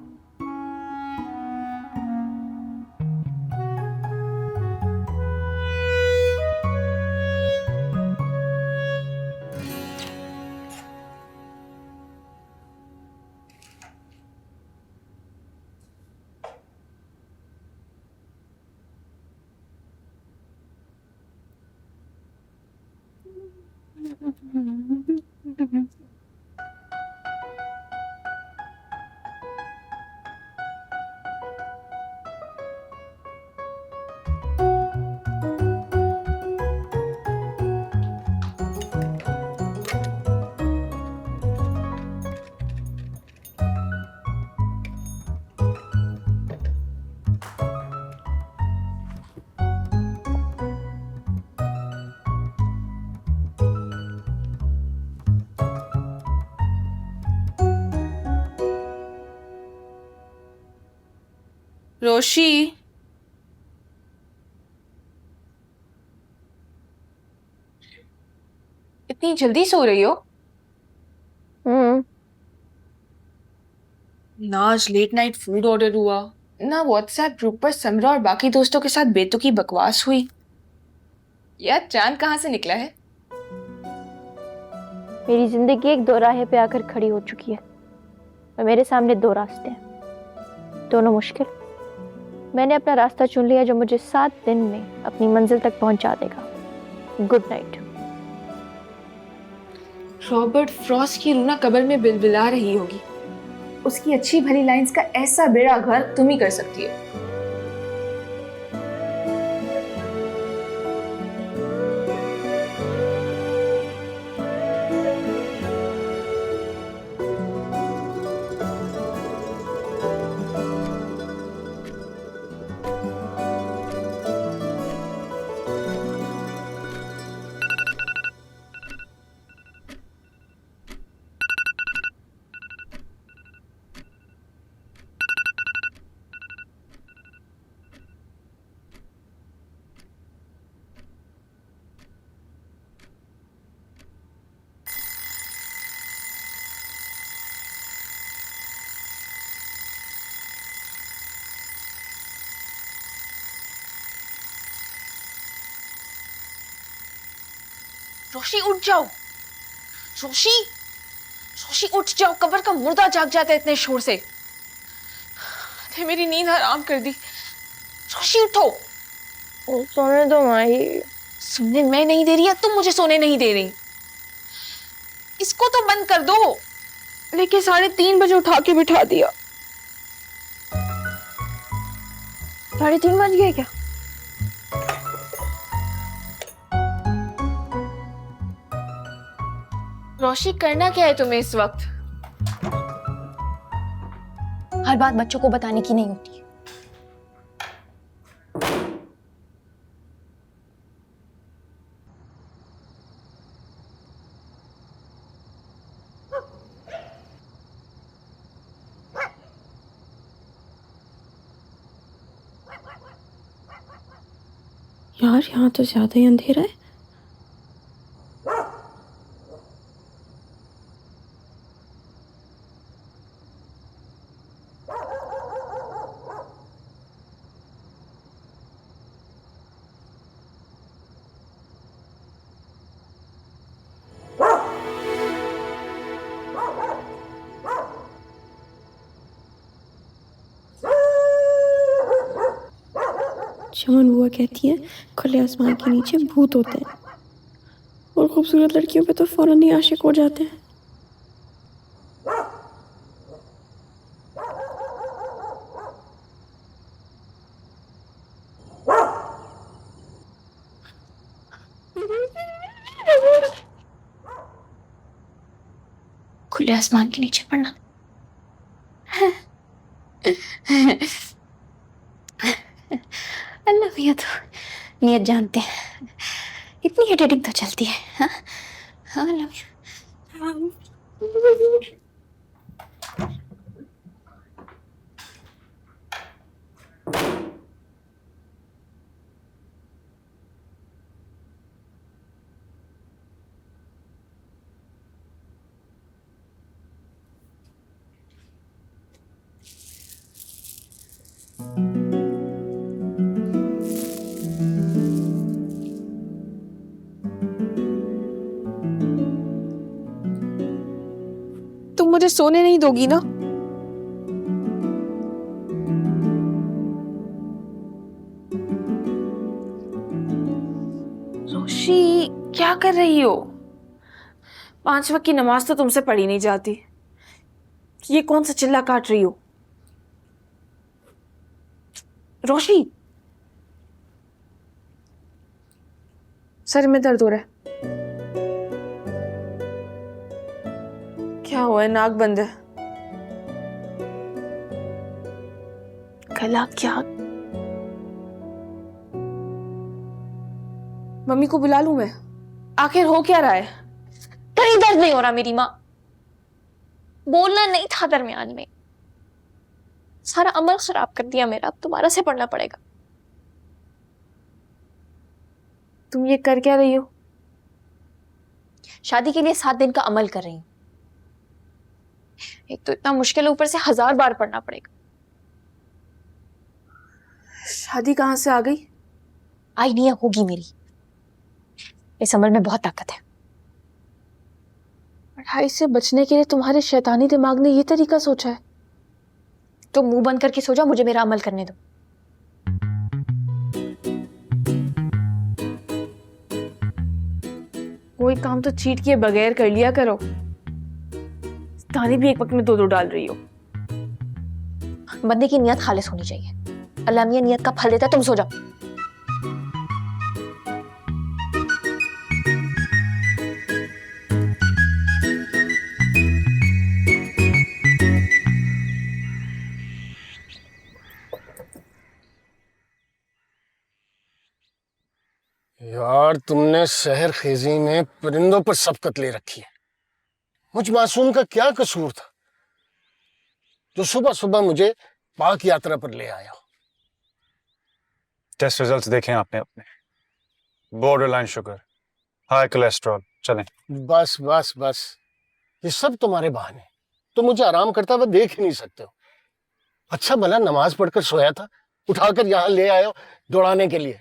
रोशी, इतनी जल्दी सो रही हो? ना आज लेट नाइट फूड ऑर्डर हुआ, ना व्हाट्सएप ग्रुप पर समरा और बाकी दोस्तों के साथ बेतुकी बकवास हुई। यार चांद कहाँ से निकला है?
मेरी जिंदगी एक दोराहे पे आकर खड़ी हो चुकी है और मेरे सामने दो रास्ते हैं, दोनों मुश्किल। मैंने अपना रास्ता चुन लिया जो मुझे 7 दिन में अपनी मंजिल तक पहुंचा देगा। Good night.
रॉबर्ट फ्रॉस्ट की रूना कब्र में बिलबिला रही होगी। उसकी अच्छी भली लाइंस का ऐसा बेड़ा घर तुम ही कर सकती है। रोशी उठ जाओ। रोशी, रोशी उठ जाओ, कब्र का मुर्दा जाग जाता है इतने शोर से। अरे मेरी नींद हराम कर दी। रोशी उठो।
सोने दो माही।
सुनने मैं नहीं दे रही या तुम मुझे सोने नहीं दे रही? इसको तो बंद कर दो। लेकिन 3:30 बजे उठा के बिठा दिया।
3:30 बज गए क्या?
रोशी करना क्या है तुम्हें इस वक्त?
हर बात बच्चों को बताने की नहीं होती है।
यार यहाँ तो ज्यादा ही अंधेरा है। जवान बुआ कहती है खुले आसमान के नीचे भूत होते हैं और खूबसूरत लड़कियों पे तो फौरन ही आशिक हो जाते हैं।
खुले आसमान के नीचे पड़ना। अल्लाह भैया तो नियत जानते हैं। इतनी एडिटिंग तो चलती है। हाँ हाँ अल्लाह भैया।
तुम मुझे सोने नहीं दोगी ना? रोशी क्या कर रही हो? 5 वक्त की नमाज तो तुमसे पढ़ी नहीं जाती। ये कौन सा चिल्ला काट रही हो? रोशी, सर में दर्द हो रहा है। क्या हुआ है? नाक बंद है। गला क्या? मम्मी को बुला लूं मैं? आखिर हो क्या रहा है?
कहीं दर्द नहीं हो रहा मेरी माँ। बोलना नहीं था दरमियान में। सारा अमल खराब कर दिया मेरा। अब दोबारा से पढ़ना पड़ेगा।
तुम ये कर क्या रही हो?
शादी के लिए 7 दिन का अमल कर रही हूँ। एक तो इतना मुश्किल, ऊपर से 1000 बार पढ़ना पड़ेगा।
शादी कहाँ से आ गई?
आइडिया होगी मेरी, इस अमल में बहुत ताकत है।
पढ़ाई से बचने के लिए तुम्हारे शैतानी दिमाग ने ये तरीका सोचा है?
तो मुंह बंद करके सो जाओ, मुझे मेरा अमल करने दो।
कोई काम तो चीट किए बगैर कर लिया करो। तानी भी एक वक्त में दो दो डाल रही हो।
बंदे की नियत खालिस होनी चाहिए। अल्लाह मियां नियत का फल देता है, तुम सो जाओ।
यार तुमने शहर खेजी में परिंदों पर सबकत ले रखी है। मुझ मासूम का क्या कसूर था जो सुबह सुबह मुझे पाक यात्रा पर ले आया?
टेस्ट रिजल्ट्स देखें आपने अपने। Borderline sugar, high cholesterol. चलें।
बस बस बस, ये सब तुम्हारे बहाने। तुम मुझे आराम करता हुआ देख ही नहीं सकते हो। अच्छा भला नमाज पढ़कर सोया था, उठाकर यहां ले आए हो दौड़ाने के लिए।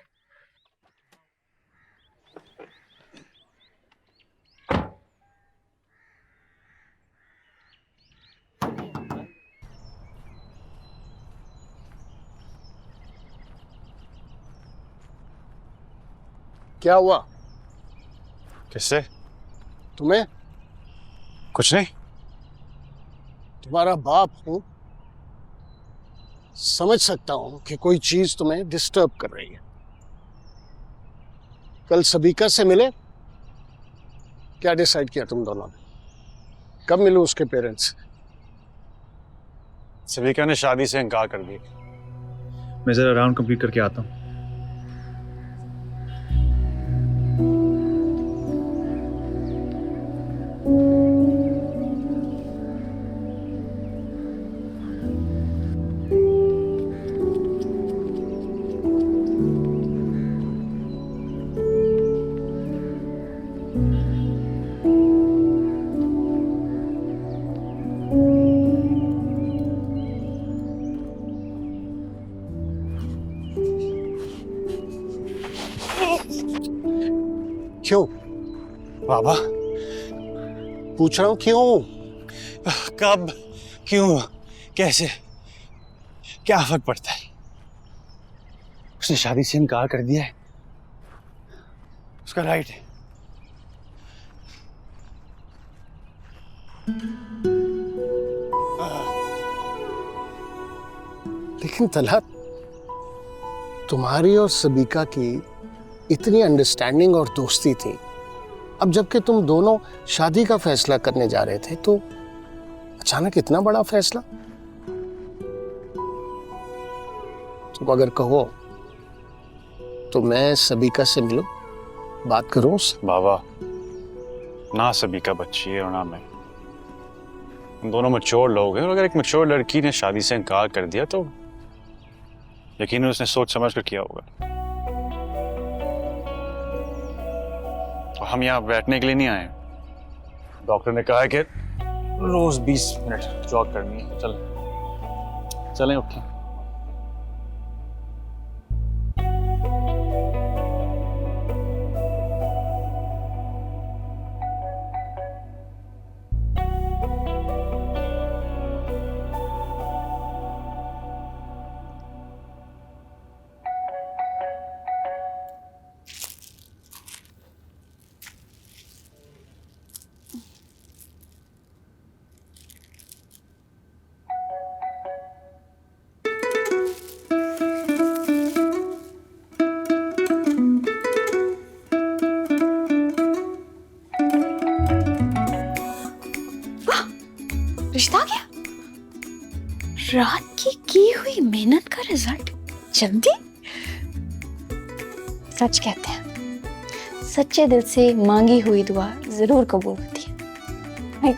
क्या हुआ?
किससे?
तुम्हें?
कुछ नहीं।
तुम्हारा बाप हूं, समझ सकता हूं कि कोई चीज तुम्हें डिस्टर्ब कर रही है। कल सबीका से मिले? क्या डिसाइड किया तुम दोनों ने? कब मिलूं उसके पेरेंट्स?
सबीका ने शादी से इनकार कर दिया। मैं जरा राउंड कंप्लीट करके आता हूँ।
क्यों बाबा? पूछ रहा हूं क्यों?
कब, क्यों, कैसे, क्या फर्क पड़ता है? उसने शादी से इनकार कर दिया है, उसका राइट है।
लेकिन तलहत, तुम्हारी और सबीका की इतनी अंडरस्टैंडिंग और दोस्ती थी। अब जबकि तुम दोनों शादी का फैसला करने जा रहे थे तो अचानक इतना बड़ा फैसला? तुम अगर कहो तो मैं सबीका से मिलूं, बात करूं उससे।
बाबा, ना सबीका बच्ची है और ना मैं। हम दोनों मैच्योर लोग हैं और अगर एक मैच्योर लड़की ने शादी से इनकार कर दिया तो यकीनन उसने सोच समझ कर किया होगा। हम यहाँ बैठने के लिए नहीं आए। डॉक्टर ने कहा है कि रोज 20 मिनट जॉग करनी है। चलें उठें।
रिश्ता आ गया। रात की हुई मेहनत का रिजल्ट जल्दी। सच कहते हैं, सच्चे दिल से मांगी हुई दुआ जरूर कबूल होती है। नहीं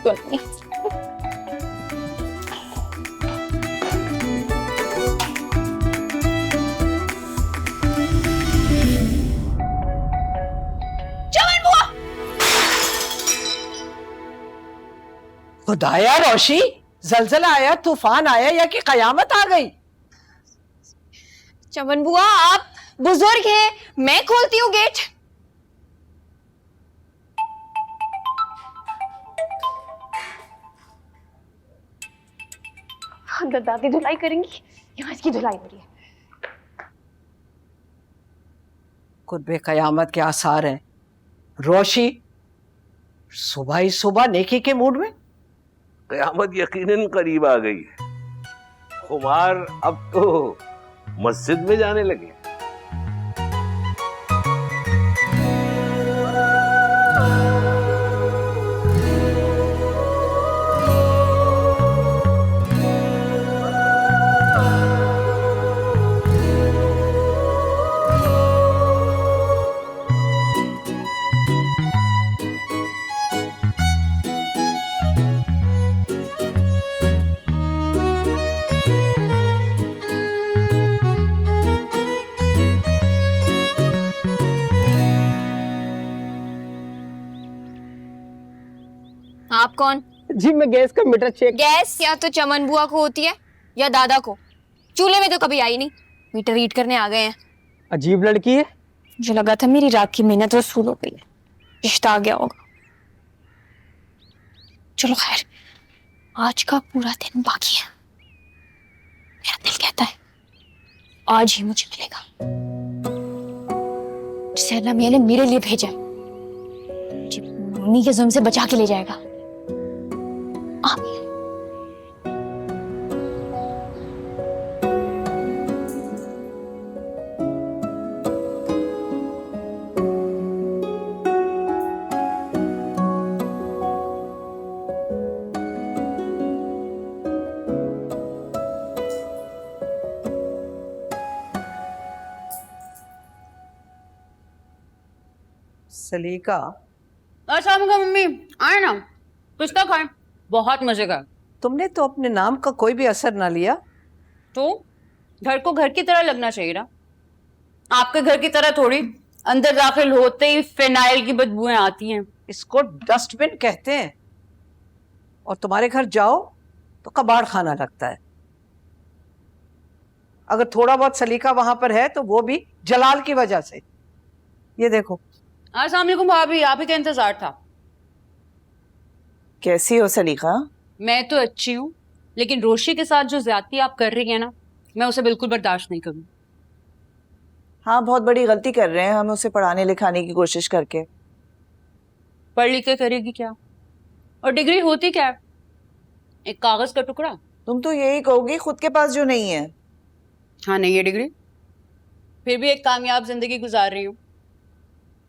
खुदाया रोशी, जलजला आया, तूफान आया या कि कयामत आ गई?
चमन बुआ आप बुजुर्ग हैं, मैं खोलती हूँ गेट।
अंदर दादी धुलाई करेंगी, यहाँ इसकी धुलाई हो रही है।
कुर्बे कयामत के आसार हैं। रोशी सुबह ही सुबह नेकी के मूड में।
कयामत यकीनन करीब आ गई है। खुमार अब तो मस्जिद में जाने लगे।
आप कौन?
जी मैं गैस का मीटर चेक।
गैस या तो चमन बुआ को होती है या दादा को। चूल्हे में तो कभी आई नहीं, मीटर रीड करने आ गए हैं।
अजीब लड़की है।
मुझे लगा था मेरी रात की मेहनत वसूल हो गई है, रिश्ता आ गया होगा। चलो खैर, आज का पूरा दिन बाकी है। मेरा दिल कहता है आज ही मुझे मिलेगा जिसे अल्लाह मियां ने मेरे लिए भेजा है, जो मम्मी के जुल्म से बचा के ले जाएगा। आमीन।
सलीका
अच्छा मम्मी आए ना, कुछ तो खाए, बहुत मजे का।
तुमने तो अपने नाम का कोई भी असर ना लिया।
तो घर को घर की तरह लगना चाहिए ना, आपके घर की तरह थोड़ी अंदर दाखिल होते ही फिनाइल की बदबूएं आती हैं।
इसको डस्टबिन कहते हैं। और तुम्हारे घर जाओ तो कबाड़ खाना लगता है। अगर थोड़ा बहुत सलीका वहां पर है तो वो भी जलाल की वजह से। ये देखो।
अस्सलाम वालेकुम भाभी, आप ही का इंतजार था।
कैसी हो सलीका?
मैं तो अच्छी हूँ, लेकिन रोशी के साथ जो ज्यादती आप कर रही है ना, मैं उसे बिल्कुल बर्दाश्त नहीं करूँ।
हाँ, बहुत बड़ी गलती कर रहे हैं हम उसे पढ़ाने लिखाने की कोशिश करके।
पढ़ लिख के करेगी क्या? और डिग्री होती क्या है? एक कागज का टुकड़ा।
तुम तो यही कहोगी खुद के पास जो नहीं है।
हाँ, नहीं है डिग्री, फिर भी एक कामयाब जिंदगी गुजार रही हूँ।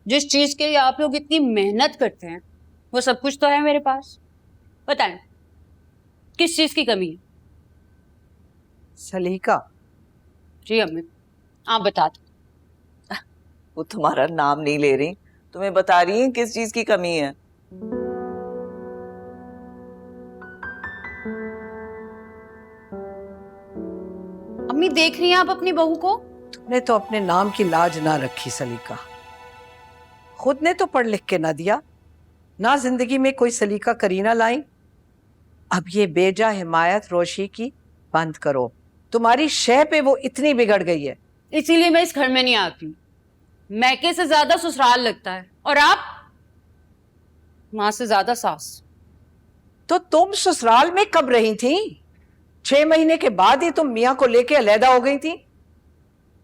जिस चीज के लिए आप लोग इतनी मेहनत करते हैं वो सब कुछ तो है मेरे पास। बताएं किस चीज की कमी है?
सलीका।
जी अम्मी, आप बता दो।
वो तुम्हारा नाम नहीं ले रही, तुम्हें बता रही है किस चीज की कमी है।
अम्मी देख रही हैं आप अपनी बहू को?
तुमने तो अपने नाम की लाज ना रखी सलीका। खुद ने तो पढ़ लिख के ना दिया, ना जिंदगी में कोई सलीका करीना लाई। अब ये बेजा हिमायत रोशी की बंद करो। तुम्हारी शह पे वो इतनी बिगड़ गई है।
इसीलिए मैं इस घर में नहीं आती। मैके से ज्यादा ससुराल लगता है, और आप माँ से ज्यादा सास।
तो तुम ससुराल में कब रही थी? 6 महीने के बाद ही तुम मियाँ को लेके अलहदा हो गई थी।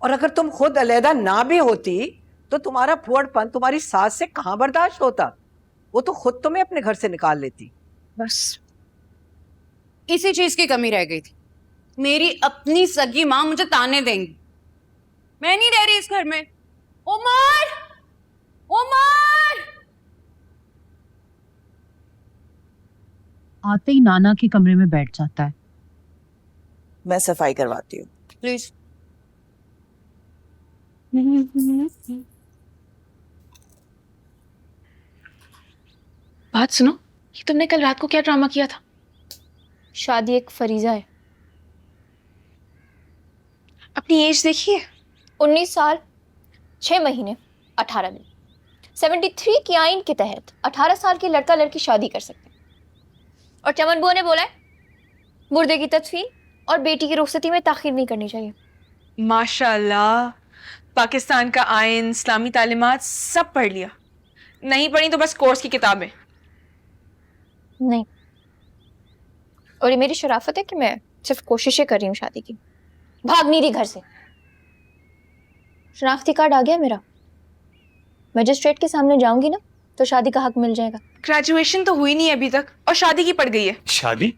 और अगर तुम खुद अलहदा ना भी होती तो तुम्हारा फुअड़पन तुम्हारी सास से कहां बर्दाश्त होता। वो तो खुद तुम्हें अपने घर से निकाल लेती।
बस इसी चीज की कमी रह गई थी। मेरी अपनी सगी माँ मुझे ताने देंगी। मैं नहीं रह रही इस घर में। उमर, उमर!
आते ही नाना के कमरे में बैठ जाता है।
मैं सफाई करवाती हूँ।
प्लीज।
बात सुनो, ये तुमने कल रात को क्या ड्रामा किया था?
शादी एक फरीजा है।
अपनी एज देखिए।
19 साल 6 महीने 18 दिन। 73 की आइन के तहत 18 साल के लड़का लड़की शादी कर सकते हैं। और चमन बुआ ने बोला है मुर्दे की तदफीन और बेटी की रुखसती में ताखीर नहीं करनी चाहिए।
माशाल्लाह, पाकिस्तान का आइन, इस्लामी तालीमात सब पढ़ लिया। नहीं पढ़ी तो बस कोर्स की किताबें।
नहीं, और ये मेरी शराफत है कि मैं सिर्फ कोशिशें कर रही हूँ शादी की, भाग नहीं रही घर से। शनाख्ती कार्ड आ गया मेरा, मजिस्ट्रेट के सामने जाऊंगी ना तो शादी का हक मिल जाएगा।
ग्रेजुएशन तो हुई नहीं अभी तक और शादी की पड़ गई है।
शादी?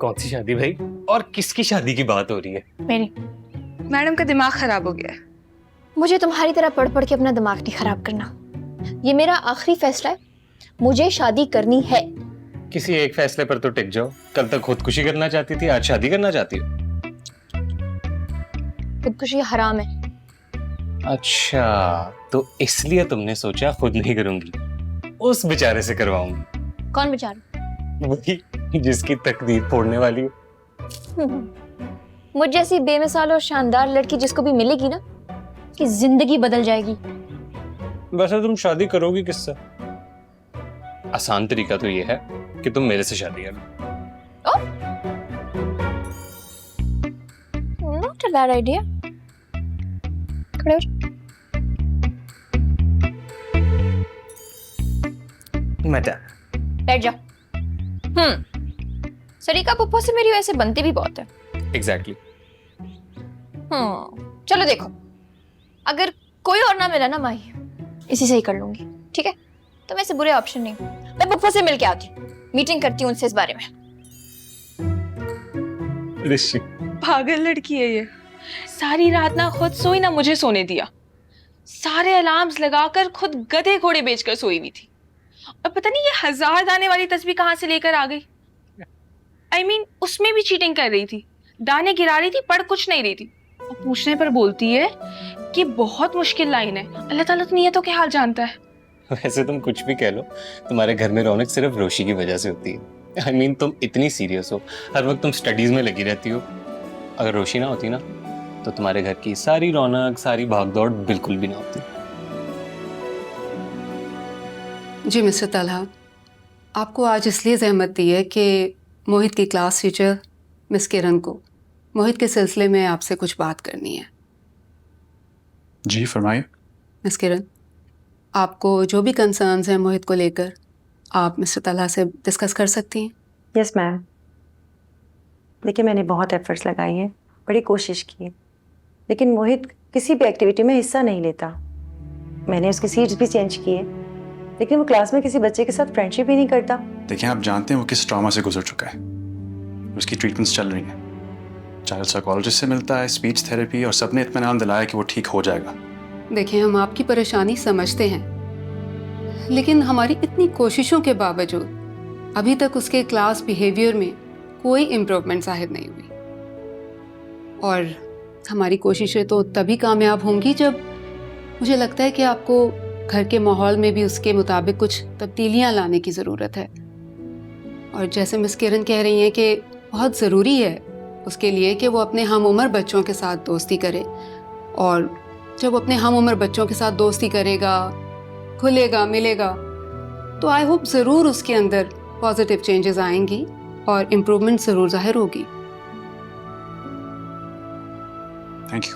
कौन सी शादी भाई? और किसकी शादी की बात हो रही है?
मेरी।
मैडम का दिमाग खराब हो गया है।
मुझे तुम्हारी तरह पढ़ पढ़ के अपना दिमाग नहीं खराब करना। ये मेरा आखिरी फैसला है, मुझे शादी करनी है।
किसी एक फैसले पर तो टिक जाओ। कल तक खुदकुशी करना चाहती थी, आज शादी करना चाहती हो?
खुदकुशी हराम है।
अच्छा, तो इसलिए तुमने सोचा खुद नहीं करूंगी, उस बेचारे से करवाऊंगी।
कौन बेचारा?
वही जिसकी तकदीर फोड़ने वाली हो।
मुझ जैसी बेमिसाल और शानदार लड़की जिसको भी मिलेगी ना, कि जिंदगी बदल जाएगी।
वैसे तुम शादी करोगी किससे? आसान तरीका तो ये है कि तुम मेरे से शादी कर लो।
Not a bad idea. खड़े हो जाओ।
मजा।
बैठ जाओ। सरीका पुप्पो से मेरी वैसे बनती भी बहुत है।
एग्जैक्टली।
चलो देखो, अगर कोई और ना मिला ना माही, इसी से ही कर लूंगी, ठीक है? तो वैसे बुरे ऑप्शन नहीं, मैं पुप्पो से मिल के आती हूँ, मीटिंग करती हूँ उनसे इस बारे में।
ऋषि
पागल लड़की है ये। सारी रात ना खुद सोई ना मुझे सोने दिया। सारे अलार्म्स लगाकर खुद गधे घोड़े बेचकर सोई हुई थी। और पता नहीं ये 1000 दाने वाली तस्वीर कहाँ से लेकर आ गई। I mean, उसमें भी चीटिंग कर रही थी, दाने गिरा रही थी, पढ़ कुछ नहीं रही थी। और पूछने पर बोलती है कि बहुत मुश्किल लाइन है। अल्लाह ताला तो नियतों के हाल जानता है।
वैसे तुम कुछ भी कह लो, तुम्हारे घर में रौनक सिर्फ रोशी की वजह से होती है। I mean, तुम इतनी सीरियस हो, हर वक्त तुम स्टडीज में लगी रहती हो। अगर रोशी ना होती ना, तो तुम्हारे घर की सारी रौनक, सारी भागदौड़ बिल्कुल भी ना होती।
जी मिस्टर तलहा, आपको आज इसलिए जहमत दी है कि मोहित की क्लास टीचर मिस किरण को मोहित के सिलसिले में आपसे कुछ बात करनी है।
जी फरमाइए।
मिस किरण, आपको जो भी कंसर्न्स हैं मोहित को लेकर, आप मिस्टर तलहा से डिस्कस कर सकती हैं।
Yes ma'am. देखिए, मैंने बहुत एफर्ट्स लगाए हैं, बड़ी कोशिश की है, लेकिन मोहित किसी भी एक्टिविटी में हिस्सा नहीं लेता। मैंने उसकी सीट्स भी चेंज की है, लेकिन वो क्लास में किसी बच्चे के साथ फ्रेंडशिप ही नहीं करता।
देखिए, आप जानते हैं वो किस ट्रॉमा से गुजर चुका है। उसकी ट्रीटमेंट्स चल रही हैं, चाइल्ड साइकोलॉजिस्ट से मिलता है, स्पीच थेरेपी, और सबने इत्मीनान दिलाया कि वो ठीक हो जाएगा।
देखिए, हम आपकी परेशानी समझते हैं, लेकिन हमारी इतनी कोशिशों के बावजूद अभी तक उसके क्लास बिहेवियर में कोई इम्प्रूवमेंट जाहिर नहीं हुई। और हमारी कोशिशें तो तभी कामयाब होंगी जब मुझे लगता है कि आपको घर के माहौल में भी उसके मुताबिक कुछ तब्दीलियां लाने की ज़रूरत है। और जैसे मिस किरण कह रही हैं कि बहुत ज़रूरी है उसके लिए कि वो अपने हम उम्र बच्चों के साथ दोस्ती करे, और जब वो अपने हम उम्र बच्चों के साथ दोस्ती करेगा, खुलेगा, मिलेगा, तो आई होप ज़रूर उसके अंदर पॉजिटिव चेंजेस आएंगी और इम्प्रूवमेंट ज़रूर जाहिर होगी।
Thank you.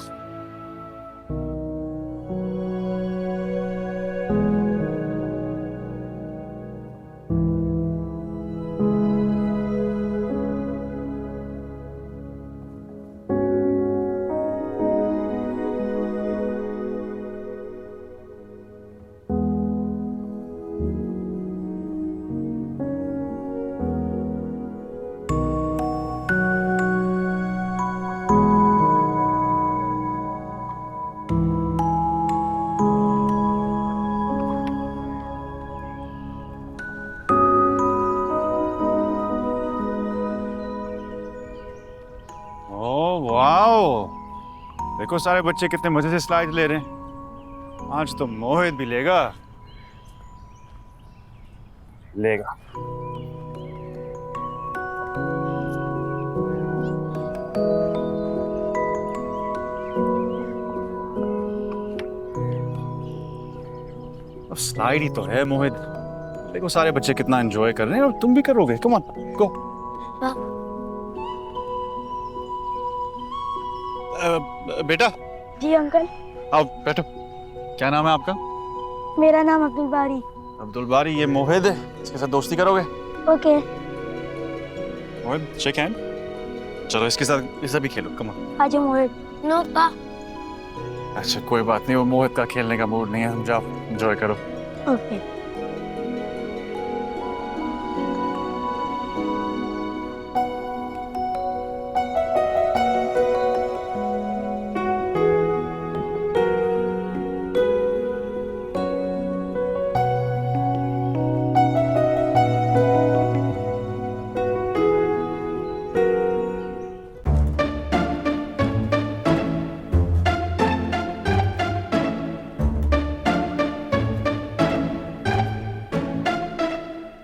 देखो सारे बच्चे कितने मजे से स्लाइड ले रहे हैं। आज तो मोहित भी लेगा। अब स्लाइड ही तो है मोहित। देखो सारे बच्चे कितना एंजॉय कर रहे हैं, और तुम भी करोगे। Come on go. बेटा
जी अंकल।
आओ बैठो। क्या नाम है आपका?
मेरा नाम अब्दुल बारी।
अब्दुल बारी, ये मोहित है, इसके साथ दोस्ती करोगे?
ओके।
मोहित शेक हैंड। चलो इसके साथ इसे भी खेलो, कम ऑन।
आज मोहित। नो पा।
अच्छा कोई बात नहीं, वो मोहित का खेलने का मूड नहीं है, हम जाओ एंजॉय करो।
ओके।